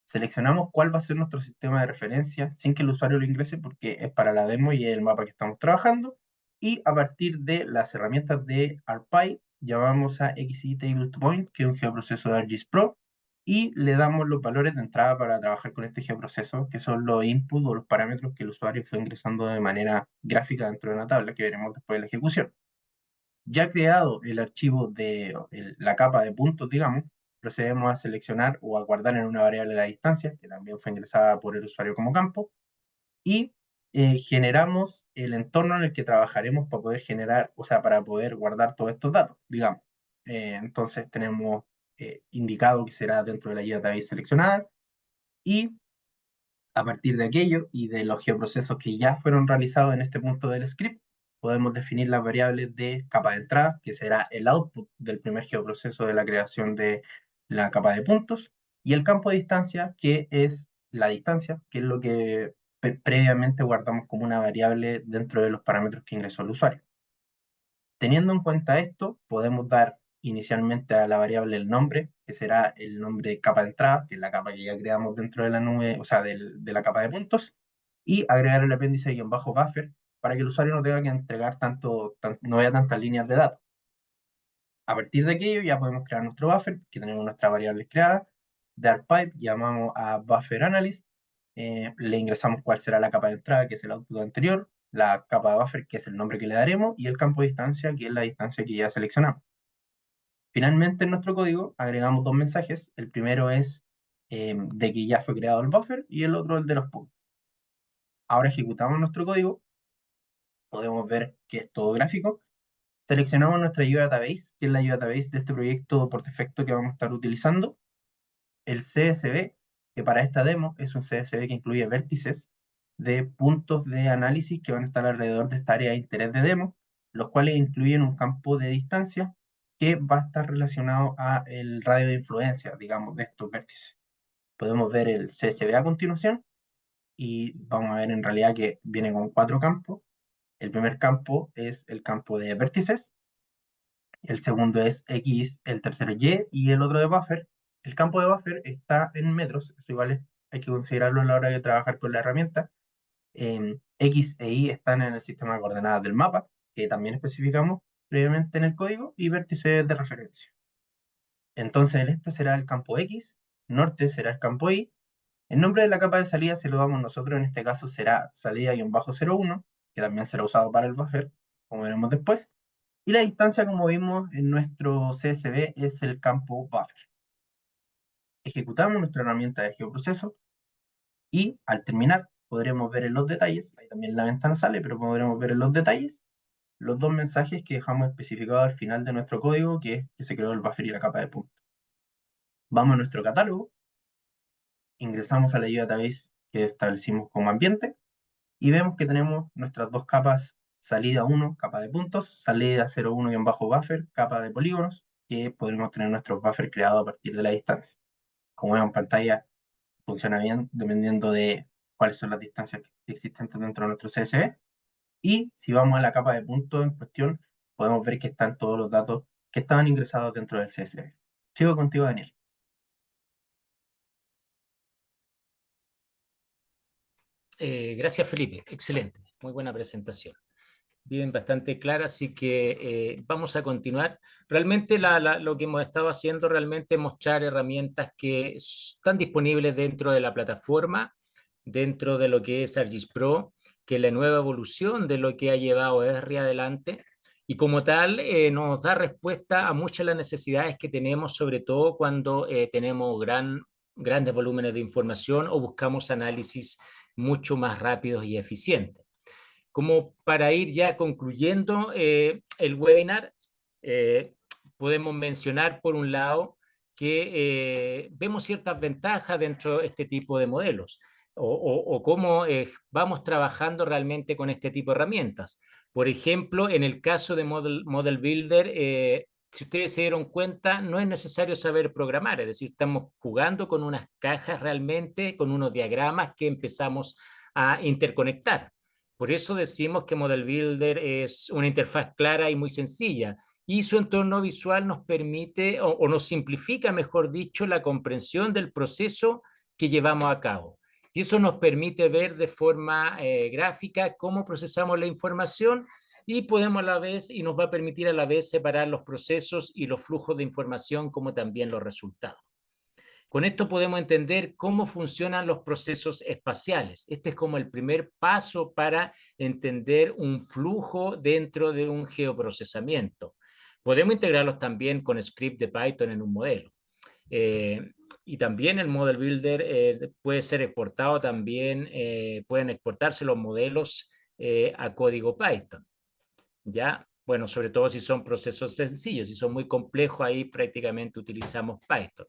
Seleccionamos cuál va a ser nuestro sistema de referencia sin que el usuario lo ingrese porque es para la demo y es el mapa que estamos trabajando. Y a partir de las herramientas de ArcPy, llamamos a XE-TableToPoint, que es un geoproceso de ArcGIS Pro, y le damos los valores de entrada para trabajar con este geoproceso, que son los inputs o los parámetros que el usuario fue ingresando de manera gráfica dentro de una tabla que veremos después de la ejecución. Ya creado el archivo de la capa de puntos, digamos, procedemos a seleccionar o a guardar en una variable la distancia, que también fue ingresada por el usuario como campo, y generamos el entorno en el que trabajaremos para poder generar, o sea, para poder guardar todos estos datos, digamos. Entonces tenemos indicado que será dentro de la database seleccionada, y a partir de aquello y de los geoprocesos que ya fueron realizados en este punto del script, podemos definir las variables de capa de entrada, que será el output del primer geoproceso de la creación de la capa de puntos, y el campo de distancia, que es la distancia, que es lo que previamente guardamos como una variable dentro de los parámetros que ingresó el usuario. Teniendo en cuenta esto, podemos dar inicialmente a la variable el nombre, que será el nombre de capa de entrada, que es la capa que ya creamos dentro de la nube, o sea, de la capa de puntos, y agregar el apéndice -buffer para que el usuario no tenga que entregar no vea tantas líneas de datos. A partir de aquello ya podemos crear nuestro buffer, que tenemos nuestras variables creadas. De ArcPy llamamos a buffer analyst, le ingresamos cuál será la capa de entrada, que es el output anterior, la capa de buffer, que es el nombre que le daremos, y el campo de distancia, que es la distancia que ya seleccionamos. Finalmente, en nuestro código agregamos 2 mensajes. El primero es de que ya fue creado el buffer, y el otro el de los puntos. Ahora ejecutamos nuestro código. Podemos ver que es todo gráfico. Seleccionamos nuestra geodatabase, que es la geodatabase de este proyecto por defecto que vamos a estar utilizando. El CSV, que para esta demo es un CSV que incluye vértices de puntos de análisis que van a estar alrededor de esta área de interés de demo, los cuales incluyen un campo de distancia que va a estar relacionado a el radio de influencia, digamos, de estos vértices. Podemos ver el CSV a continuación y vamos a ver en realidad que viene con 4 campos. El primer campo es el campo de vértices, el segundo es X, el tercero y el otro de buffer. El campo de buffer está en metros, eso igual hay que considerarlo a la hora de trabajar con la herramienta. X e Y están en el sistema de coordenadas del mapa, que también especificamos previamente en el código, y vértices de referencia. Entonces el este será el campo X, norte será el campo Y. El nombre de la capa de salida se lo damos nosotros, en este caso será salida-01, que también será usado para el buffer, como veremos después. Y la distancia, como vimos en nuestro CSV, es el campo buffer. Ejecutamos nuestra herramienta de geoproceso y al terminar podremos ver en los detalles, ahí también la ventana sale, pero podremos ver en los detalles los 2 mensajes que dejamos especificados al final de nuestro código, que es que se creó el buffer y la capa de puntos. Vamos a nuestro catálogo, ingresamos a la database que establecimos como ambiente y vemos que tenemos nuestras 2 capas: salida 1, capa de puntos; salida 01-buffer, capa de polígonos. que podremos tener nuestros buffers creados a partir de la distancia. Como vemos en pantalla, funciona bien dependiendo de cuáles son las distancias existentes dentro de nuestro CSV. Y si vamos a la capa de puntos en cuestión, podemos ver que están todos los datos que estaban ingresados dentro del CSV. Sigo contigo, Daniel. Gracias, Felipe. Excelente. Muy buena presentación. Bien, bastante clara, así que vamos a continuar. Realmente lo que hemos estado haciendo realmente es mostrar herramientas que están disponibles dentro de la plataforma, dentro de lo que es ArcGIS Pro, que es la nueva evolución de lo que ha llevado Esri adelante, y como tal nos da respuesta a muchas de las necesidades que tenemos, sobre todo cuando tenemos grandes volúmenes de información o buscamos análisis mucho más rápidos y eficientes. Como para ir ya concluyendo el webinar, podemos mencionar por un lado que vemos ciertas ventajas dentro de este tipo de modelos o cómo vamos trabajando realmente con este tipo de herramientas. Por ejemplo, en el caso de Model Builder, si ustedes se dieron cuenta, no es necesario saber programar, es decir, estamos jugando con unas cajas realmente, con unos diagramas que empezamos a interconectar. Por eso decimos que Model Builder es una interfaz clara y muy sencilla, y su entorno visual nos permite o nos simplifica, mejor dicho, la comprensión del proceso que llevamos a cabo. Y eso nos permite ver de forma gráfica cómo procesamos la información y podemos a la vez, y nos va a permitir a la vez separar los procesos y los flujos de información como también los resultados. Con esto podemos entender cómo funcionan los procesos espaciales. Este es como el primer paso para entender un flujo dentro de un geoprocesamiento. Podemos integrarlos también con script de Python en un modelo. Y también el Model Builder puede ser exportado también, pueden exportarse los modelos a código Python. ¿Ya? Bueno, sobre todo si son procesos sencillos, si son muy complejos, ahí prácticamente utilizamos Python.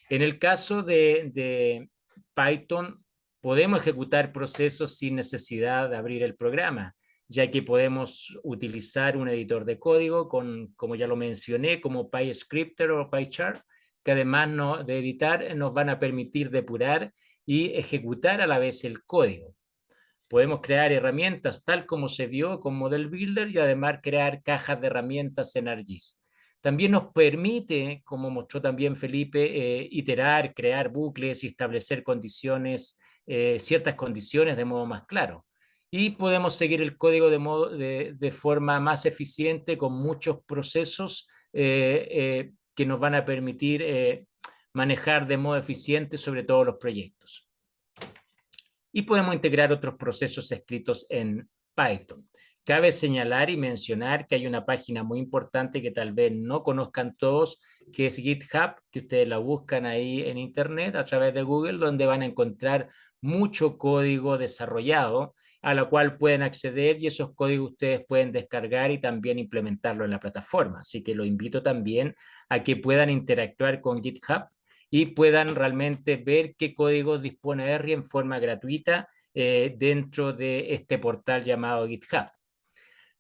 En el caso de Python, podemos ejecutar procesos sin necesidad de abrir el programa, ya que podemos utilizar un editor de código, como ya lo mencioné, como PyScripter o PyChart, que además de editar nos van a permitir depurar y ejecutar a la vez el código. Podemos crear herramientas tal como se vio con Model Builder y además crear cajas de herramientas en ArcGIS. También nos permite, como mostró también Felipe, iterar, crear bucles y establecer condiciones, ciertas condiciones de modo más claro. Y podemos seguir el código de forma más eficiente con muchos procesos que nos van a permitir manejar de modo eficiente sobre todo los proyectos. Y podemos integrar otros procesos escritos en Python. Cabe señalar y mencionar que hay una página muy importante que tal vez no conozcan todos, que es GitHub, que ustedes la buscan ahí en Internet a través de Google, donde van a encontrar mucho código desarrollado a la cual pueden acceder y esos códigos ustedes pueden descargar y también implementarlo en la plataforma. Así que lo invito también a que puedan interactuar con GitHub y puedan realmente ver qué códigos dispone Esri en forma gratuita dentro de este portal llamado GitHub.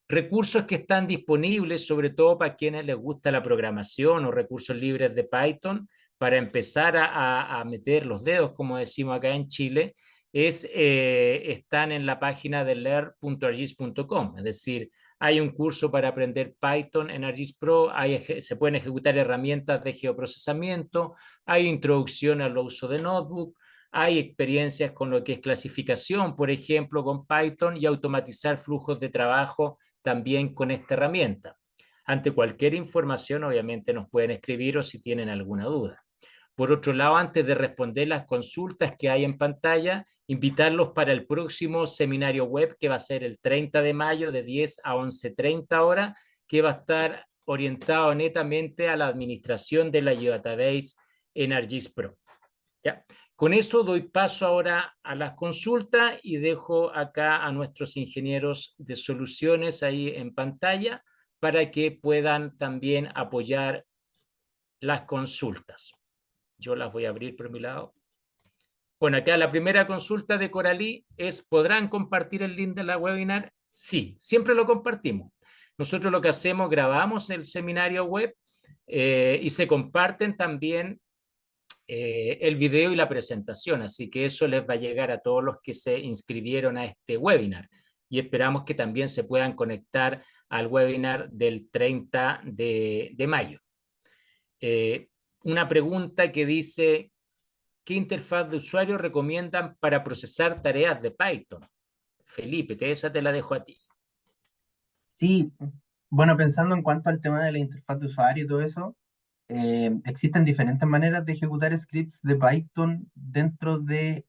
Recursos que están disponibles, sobre todo para quienes les gusta la programación o recursos libres de Python, para empezar a meter los dedos, como decimos acá en Chile, están en la página de learn.argis.com, es decir, hay un curso para aprender Python en ArcGIS Pro, se pueden ejecutar herramientas de geoprocesamiento, hay introducción al uso de notebook, hay experiencias con lo que es clasificación, por ejemplo, con Python y automatizar flujos de trabajo también con esta herramienta. Ante cualquier información, obviamente, nos pueden escribir o si tienen alguna duda. Por otro lado, antes de responder las consultas que hay en pantalla, invitarlos para el próximo seminario web que va a ser el 30 de mayo de 10 a 11:30 horas, que va a estar orientado netamente a la administración de la Geodatabase en ArcGIS Pro. ¿Ya? Con eso doy paso ahora a las consultas y dejo acá a nuestros ingenieros de soluciones ahí en pantalla para que puedan también apoyar las consultas. Yo las voy a abrir por mi lado. Bueno, acá la primera consulta de Coralí es, ¿podrán compartir el link de la webinar? Sí, siempre lo compartimos. Nosotros lo que hacemos, grabamos el seminario web y se comparten también el video y la presentación, así que eso les va a llegar a todos los que se inscribieron a este webinar y esperamos que también se puedan conectar al webinar del 30 de mayo. Una pregunta que dice, ¿qué interfaz de usuario recomiendan para procesar tareas de Python? Felipe, esa te la dejo a ti. Sí, bueno, pensando en cuanto al tema de la interfaz de usuario y todo eso, existen diferentes maneras de ejecutar scripts de Python dentro de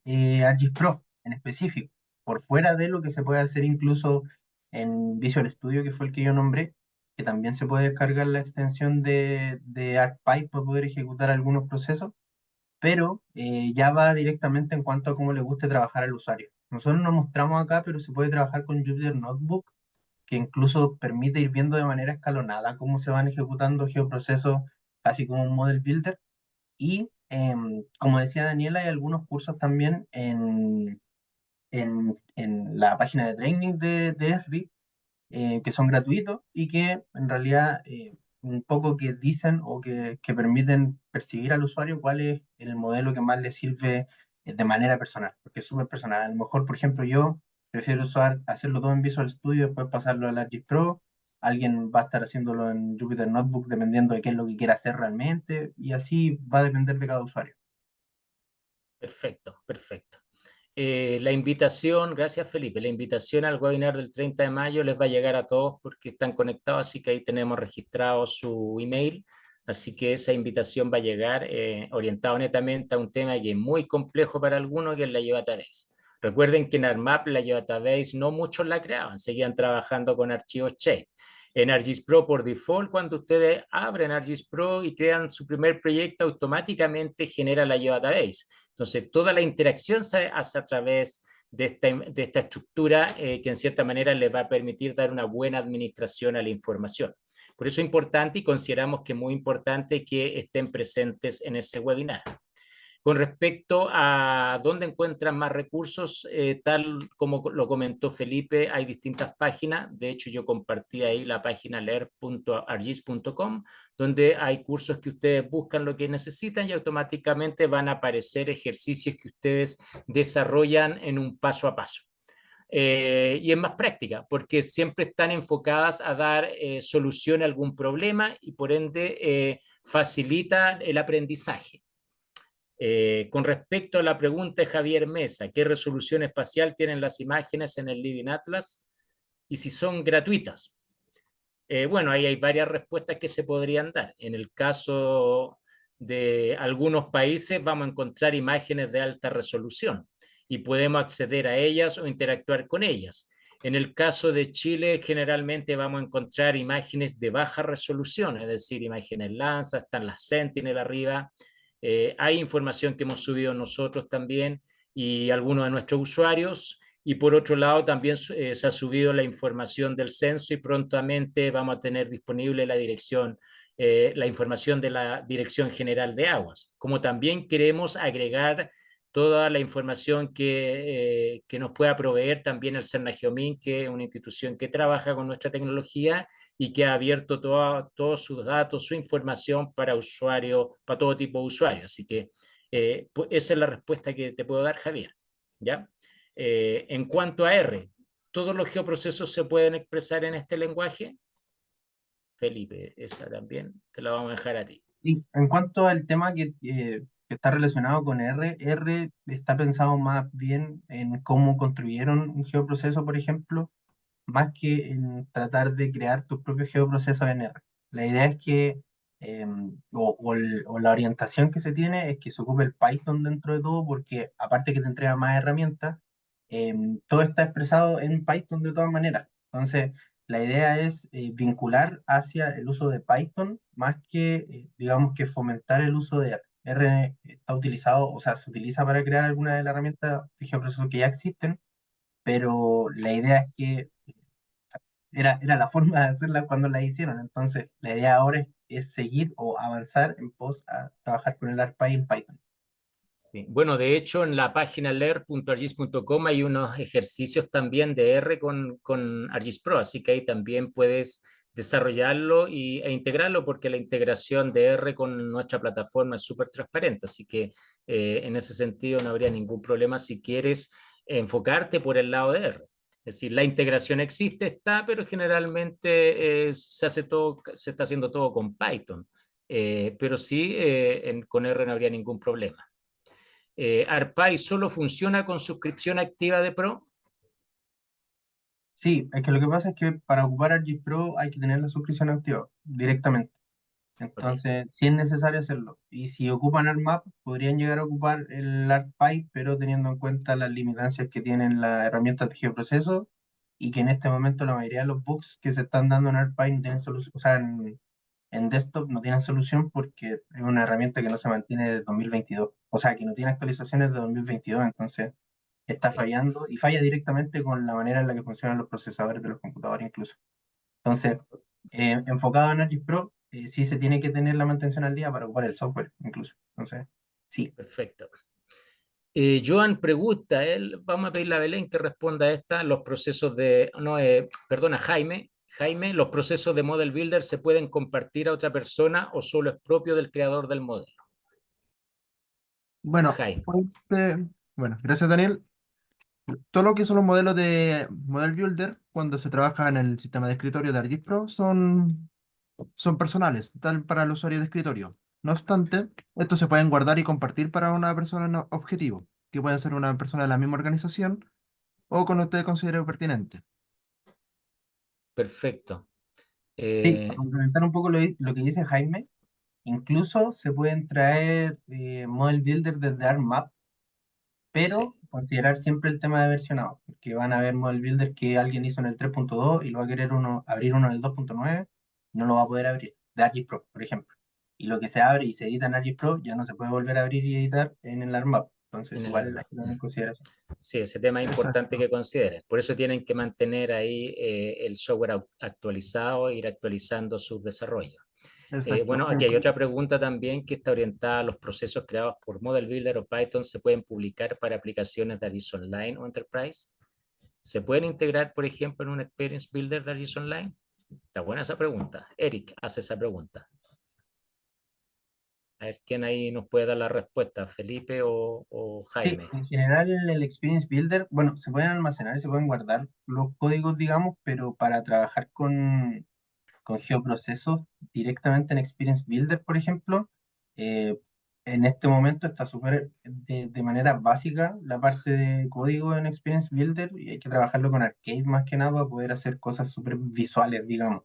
ArcGIS Pro en específico, por fuera de lo que se puede hacer incluso en Visual Studio, que fue el que yo nombré, que también se puede descargar la extensión de ArcPy para poder ejecutar algunos procesos, pero ya va directamente en cuanto a cómo le guste trabajar al usuario. Nosotros nos mostramos acá, pero se puede trabajar con Jupyter Notebook, que incluso permite ir viendo de manera escalonada cómo se van ejecutando geoprocesos, así como un model builder. Y como decía Daniela, hay algunos cursos también en la página de training de Esri, que son gratuitos y que en realidad un poco que dicen o que permiten percibir al usuario cuál es el modelo que más le sirve de manera personal, porque es súper personal. A lo mejor, por ejemplo, yo prefiero hacerlo todo en Visual Studio y después pasarlo al ArcGIS Pro. Alguien va a estar haciéndolo en Jupyter Notebook dependiendo de qué es lo que quiera hacer realmente, y así va a depender de cada usuario. Perfecto, perfecto. La invitación, gracias Felipe, la invitación al webinar del 30 de mayo les va a llegar a todos porque están conectados, así que ahí tenemos registrado su email, así que esa invitación va a llegar orientado netamente a un tema que es muy complejo para algunos, que es la Geodatabase. Recuerden que en ArcMap la Geodatabase no muchos la creaban, seguían trabajando con archivos shape. En ArcGIS Pro por default, cuando ustedes abren ArcGIS Pro y crean su primer proyecto, automáticamente genera la Geodatabase. Entonces, toda la interacción se hace a través de esta estructura que en cierta manera les va a permitir dar una buena administración a la información. Por eso es importante y consideramos que es muy importante que estén presentes en ese webinar. Con respecto a dónde encuentran más recursos, tal como lo comentó Felipe, hay distintas páginas. De hecho, yo compartí ahí la página leer.argis.com, donde hay cursos que ustedes buscan lo que necesitan y automáticamente van a aparecer ejercicios que ustedes desarrollan en un paso a paso. Y es más práctica, porque siempre están enfocadas a dar solución a algún problema y por ende facilita el aprendizaje. Con respecto a la pregunta de Javier Mesa, ¿qué resolución espacial tienen las imágenes en el Living Atlas y si son gratuitas? Bueno, ahí hay varias respuestas que se podrían dar. En el caso de algunos países vamos a encontrar imágenes de alta resolución y podemos acceder a ellas o interactuar con ellas. En el caso de Chile, generalmente vamos a encontrar imágenes de baja resolución, es decir, imágenes Landsat, están las Sentinel arriba. Hay información que hemos subido nosotros también y algunos de nuestros usuarios. Y por otro lado, también se ha subido la información del censo y prontamente vamos a tener disponible la dirección, la información de la Dirección General de Aguas. Como también queremos agregar toda la información que nos pueda proveer también el CERNAGEOMIN, que es una institución que trabaja con nuestra tecnología y que ha abierto todos sus datos, su información para usuarios, para todo tipo de usuarios. Así que esa es la respuesta que te puedo dar, Javier. ¿Ya? En cuanto a R, ¿todos los geoprocesos se pueden expresar en este lenguaje? Felipe, esa también te la vamos a dejar a ti. Sí, en cuanto al tema que está relacionado con R está pensado más bien en cómo construyeron un geoproceso, por ejemplo, más que en tratar de crear tus propios geoprocesos en R. La idea es que, o la orientación que se tiene es que se ocupe el Python dentro de todo, porque aparte que te entrega más herramientas, todo está expresado en Python de todas maneras. Entonces, la idea es vincular hacia el uso de Python más que, digamos, que fomentar el uso de R. R está utilizado, o sea, se utiliza para crear algunas de las herramientas de geoprocesos que ya existen, pero la idea es que era la forma de hacerla cuando la hicieron. Entonces, la idea ahora es seguir o avanzar en pos a trabajar con el ARPA en Python. Sí. Bueno, de hecho, en la página leer.argis.com hay unos ejercicios también de R con ArcGIS Pro, así que ahí también puedes desarrollarlo e integrarlo, porque la integración de R con nuestra plataforma es súper transparente, así que en ese sentido no habría ningún problema si quieres enfocarte por el lado de R. Es decir, la integración existe, está, pero generalmente se está haciendo todo con Python. Pero sí, con R no habría ningún problema. ¿ARPy solo funciona con suscripción activa de Pro? Sí, es que lo que pasa es que para ocupar ArcGIS Pro hay que tener la suscripción activa directamente. Ok, Entonces, sí es necesario hacerlo. Y si ocupan ArcMap, podrían llegar a ocupar el ArcPy, pero teniendo en cuenta las limitancias que tienen las herramientas de geoproceso y que en este momento la mayoría de los bugs que se están dando en ArcPy no tienen solución, o sea, en desktop no tienen solución porque es una herramienta que no se mantiene desde 2022. O sea, que no tiene actualizaciones de 2022, entonces está ok, fallando y falla directamente con la manera en la que funcionan los procesadores de los computadores incluso. Entonces, enfocado en ArcGIS Pro, sí se tiene que tener la mantención al día para ocupar el software incluso. Entonces, sí, perfecto. Joan pregunta, vamos a pedirle a Belén que responda a esta, los procesos de, no, perdona, Jaime, ¿los procesos de Model Builder se pueden compartir a otra persona o solo es propio del creador del modelo? Bueno, Jaime, bueno, gracias Daniel. Todo lo que son los modelos de Model Builder, cuando se trabaja en el sistema de escritorio de ArcGIS Pro, son personales, tal para el usuario de escritorio. No obstante, estos se pueden guardar y compartir para una persona objetivo, que puede ser una persona de la misma organización o con usted considere pertinente. perfecto. sí, para complementar un poco lo que dice Jaime, incluso se pueden traer Model Builder desde ArcMap, Sí, pero considerar siempre el tema de versionado, porque van a haber Model Builder que alguien hizo en el 3.2 y lo va a querer abrir uno en el 2.9, no lo va a poder abrir, de ArcGIS Pro, por ejemplo. Y lo que se abre y se edita en ArcGIS Pro ya no se puede volver a abrir y editar en el ArcMap. Entonces, en el igual hay arma. que tener en consideración. Sí, ese tema es importante Exacto, que consideren. Por eso tienen que mantener ahí el software actualizado e ir actualizando sus desarrollos. exacto. Bueno, aquí hay otra pregunta también que está orientada a los procesos creados por Model Builder o Python. ¿Se pueden publicar para aplicaciones de ArcGIS Online o Enterprise? ¿Se pueden integrar, por ejemplo, en un Experience Builder de ArcGIS Online? Está buena esa pregunta. Eric hace esa pregunta. A ver quién ahí nos puede dar la respuesta, Felipe o Sí, Jaime. en general el Experience Builder, bueno, se pueden almacenar y se pueden guardar los códigos, digamos, pero para trabajar con geoprocesos directamente en Experience Builder, por ejemplo, eh, en este momento está súper de manera básica la parte de código en Experience Builder y hay que trabajarlo con Arcade más que nada para poder hacer cosas súper visuales, digamos.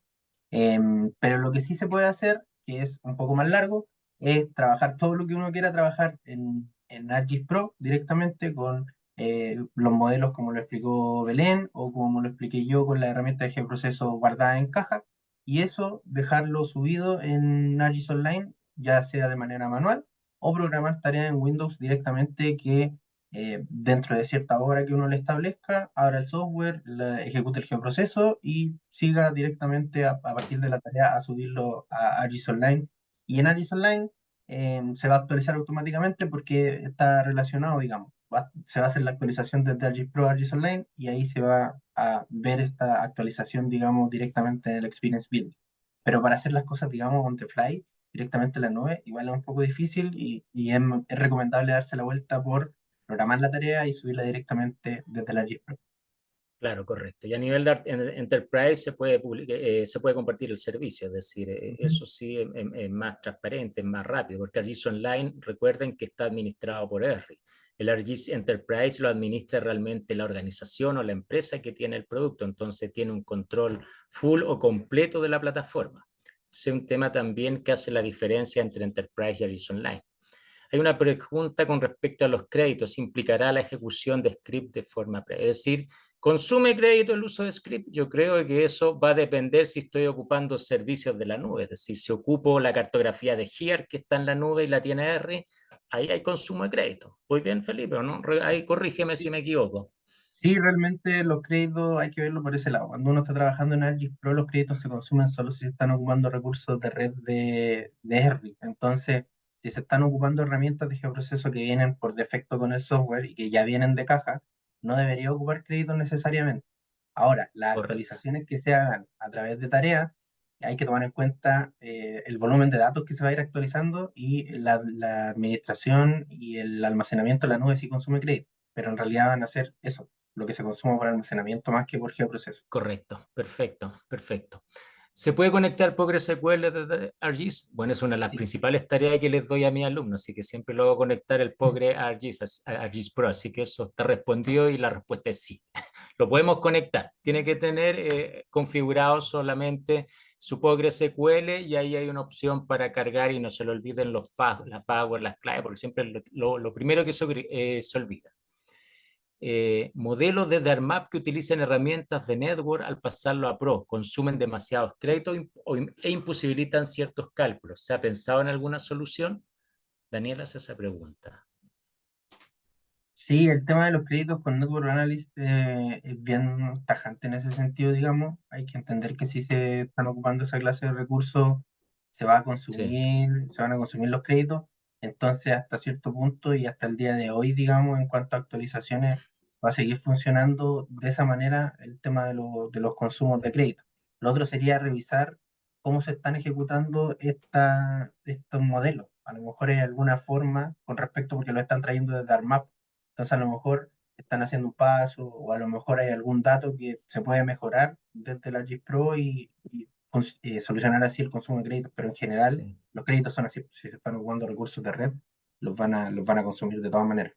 Pero lo que sí se puede hacer, que es un poco más largo, es trabajar todo lo que uno quiera trabajar en ArcGIS Pro directamente con los modelos como lo explicó Belén o como lo expliqué yo con la herramienta de geoproceso guardada en caja y eso dejarlo subido en ArcGIS Online, ya sea de manera manual o programar tareas en Windows directamente que dentro de cierta hora que uno le establezca, abra el software, ejecute el geoproceso y siga directamente a partir de la tarea a subirlo a ArcGIS Online. Y en ArcGIS Online se va a actualizar automáticamente porque está relacionado, digamos. Se va a hacer la actualización desde ArcGIS Pro a ArcGIS Online y ahí se va a ver esta actualización, digamos, directamente en el Experience Build. Pero para hacer las cosas, digamos, on the fly, directamente en la nube, igual es un poco difícil y es recomendable darse la vuelta por programar la tarea y subirla directamente desde la ArcGIS Pro. Claro, correcto. Y a nivel de Enterprise se puede compartir el servicio, es decir, Ujú. eso sí es más transparente, es más rápido, porque ArcGIS Online, recuerden que está administrado por ERRI. El ArcGIS Enterprise lo administra realmente la organización o la empresa que tiene el producto, entonces tiene un control full o completo de la plataforma. Ese es un tema también que hace la diferencia entre Enterprise y ArcGIS Online. Hay una pregunta con respecto a los créditos. ¿Implicará la ejecución de script de forma previa? Es decir, ¿consume crédito el uso de script? Yo creo que eso va a depender si estoy ocupando servicios de la nube. Es decir, si ocupo la cartografía de HERE que está en la nube y la tiene R, ahí hay consumo de crédito. ¿Voy bien, Felipe, o no? Ahí corrígeme si Sí, me equivoco. sí, realmente los créditos hay que verlo por ese lado. Cuando uno está trabajando en ArcGIS Pro, los créditos se consumen solo si se están ocupando recursos de red de ERRI. Entonces, si se están ocupando herramientas de geoproceso que vienen por defecto con el software y que ya vienen de caja, no debería ocupar créditos necesariamente. Ahora, las Correcto. actualizaciones que se hagan a través de tareas hay que tomar en cuenta el volumen de datos que se va a ir actualizando y la administración y el almacenamiento en la nube sí consume crédito, pero en realidad van a ser eso, lo que se consume por almacenamiento más que por geoproceso. Correcto, perfecto, perfecto. ¿Se puede conectar PostgreSQL desde ArcGIS? Bueno, es una de las Sí, principales tareas que les doy a mis alumnos, así que siempre lo hago conectar el Postgre a ArcGIS Pro, así que eso está respondido y la respuesta es sí. Lo podemos conectar, tiene que tener configurado solamente su PostgreSQL y ahí hay una opción para cargar y no se le olviden la password, las claves, porque siempre lo primero que se olvida. Modelos de DARMAP que utilizan herramientas de network al pasarlo a Pro, consumen demasiados créditos e imposibilitan ciertos cálculos. ¿Se ha pensado en alguna solución? Daniel hace esa pregunta. sí, el tema de los créditos con Network Analyst es bien tajante en ese sentido, digamos. Hay que entender que si se están ocupando esa clase de recursos, Sí, se van a consumir los créditos. Entonces, hasta cierto punto y hasta el día de hoy, digamos, en cuanto a actualizaciones, va a seguir funcionando de esa manera el tema de los consumos de crédito. Lo otro sería revisar cómo se están ejecutando estos modelos. A lo mejor hay alguna forma con respecto, porque lo están trayendo desde ARMAP, entonces a lo mejor están haciendo un paso o a lo mejor hay algún dato que se puede mejorar desde la ArcGIS Pro y solucionar así el consumo de créditos, pero en general sí. los créditos son así, si se están ocupando recursos de red, los van a consumir de todas maneras.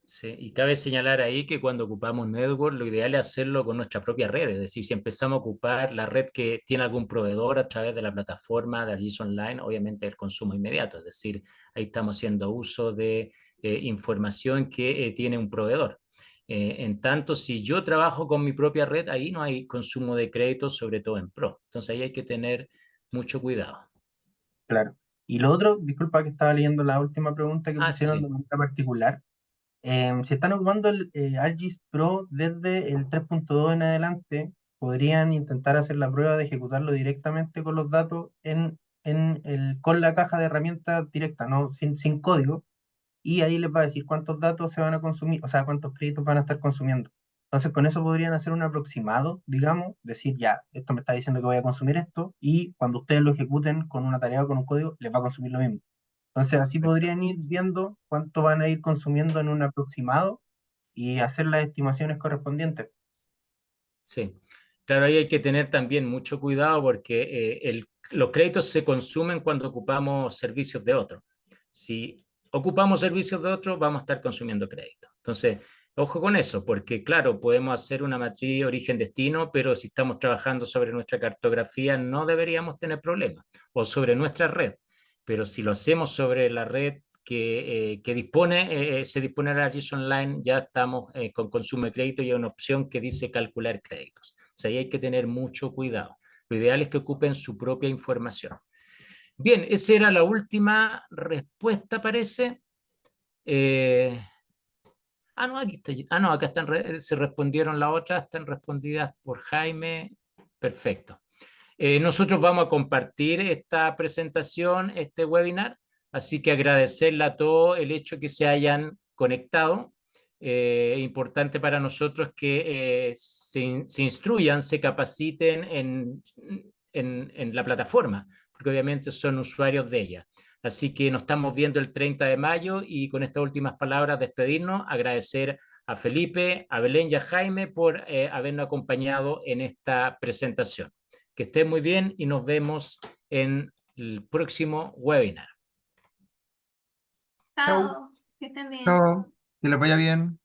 Sí, y cabe señalar ahí que cuando ocupamos network, lo ideal es hacerlo con nuestra propia red, es decir, si empezamos a ocupar la red que tiene algún proveedor a través de la plataforma de ArcGIS Online, obviamente el consumo inmediato, es decir, ahí estamos haciendo uso de información que tiene un proveedor. En tanto, si yo trabajo con mi propia red, ahí no hay consumo de créditos, sobre todo en Pro. Entonces ahí hay que tener mucho cuidado. Claro. Y lo otro, disculpa que estaba leyendo la última pregunta que Ah, sí, pusieron de sí. manera particular. Si están ocupando el ArcGIS Pro desde el 3.2 en adelante, podrían intentar hacer la prueba de ejecutarlo directamente con los datos con la caja de herramientas directa, no sin código, y ahí les va a decir cuántos datos se van a consumir, o sea, cuántos créditos van a estar consumiendo. Entonces, con eso podrían hacer un aproximado, digamos, decir, ya, esto me está diciendo que voy a consumir esto, y cuando ustedes lo ejecuten con una tarea o con un código, les va a consumir lo mismo. Entonces, así Perfecto. podrían ir viendo cuánto van a ir consumiendo en un aproximado y hacer las estimaciones correspondientes. Sí, claro, ahí hay que tener también mucho cuidado porque los créditos se consumen cuando ocupamos servicios de otros. Si ocupamos servicios de otros, vamos a estar consumiendo créditos. Entonces, ojo con eso, porque claro, podemos hacer una matriz origen-destino, pero si estamos trabajando sobre nuestra cartografía, no deberíamos tener problemas, o sobre nuestra red. Pero si lo hacemos sobre la red se dispone de la ArcGIS Online, ya estamos con consumo de crédito y hay una opción que dice calcular créditos. O sea, ahí hay que tener mucho cuidado. Lo ideal es que ocupen su propia información. Bien, esa era la última respuesta, parece. No, aquí está. No, acá se respondieron las otras, están respondidas por Jaime. Perfecto. Nosotros vamos a compartir esta presentación, este webinar, así que agradecerle a todos el hecho que se hayan conectado. Importante para nosotros que se instruyan, se capaciten en la plataforma, porque obviamente son usuarios de ella. Así que nos estamos viendo el 30 de mayo y con estas últimas palabras despedirnos, agradecer a Felipe, a Belén y a Jaime por habernos acompañado en esta presentación. Que estén muy bien y nos vemos en el próximo webinar. Chau, Chao, que estén bien. chao, que les vaya bien.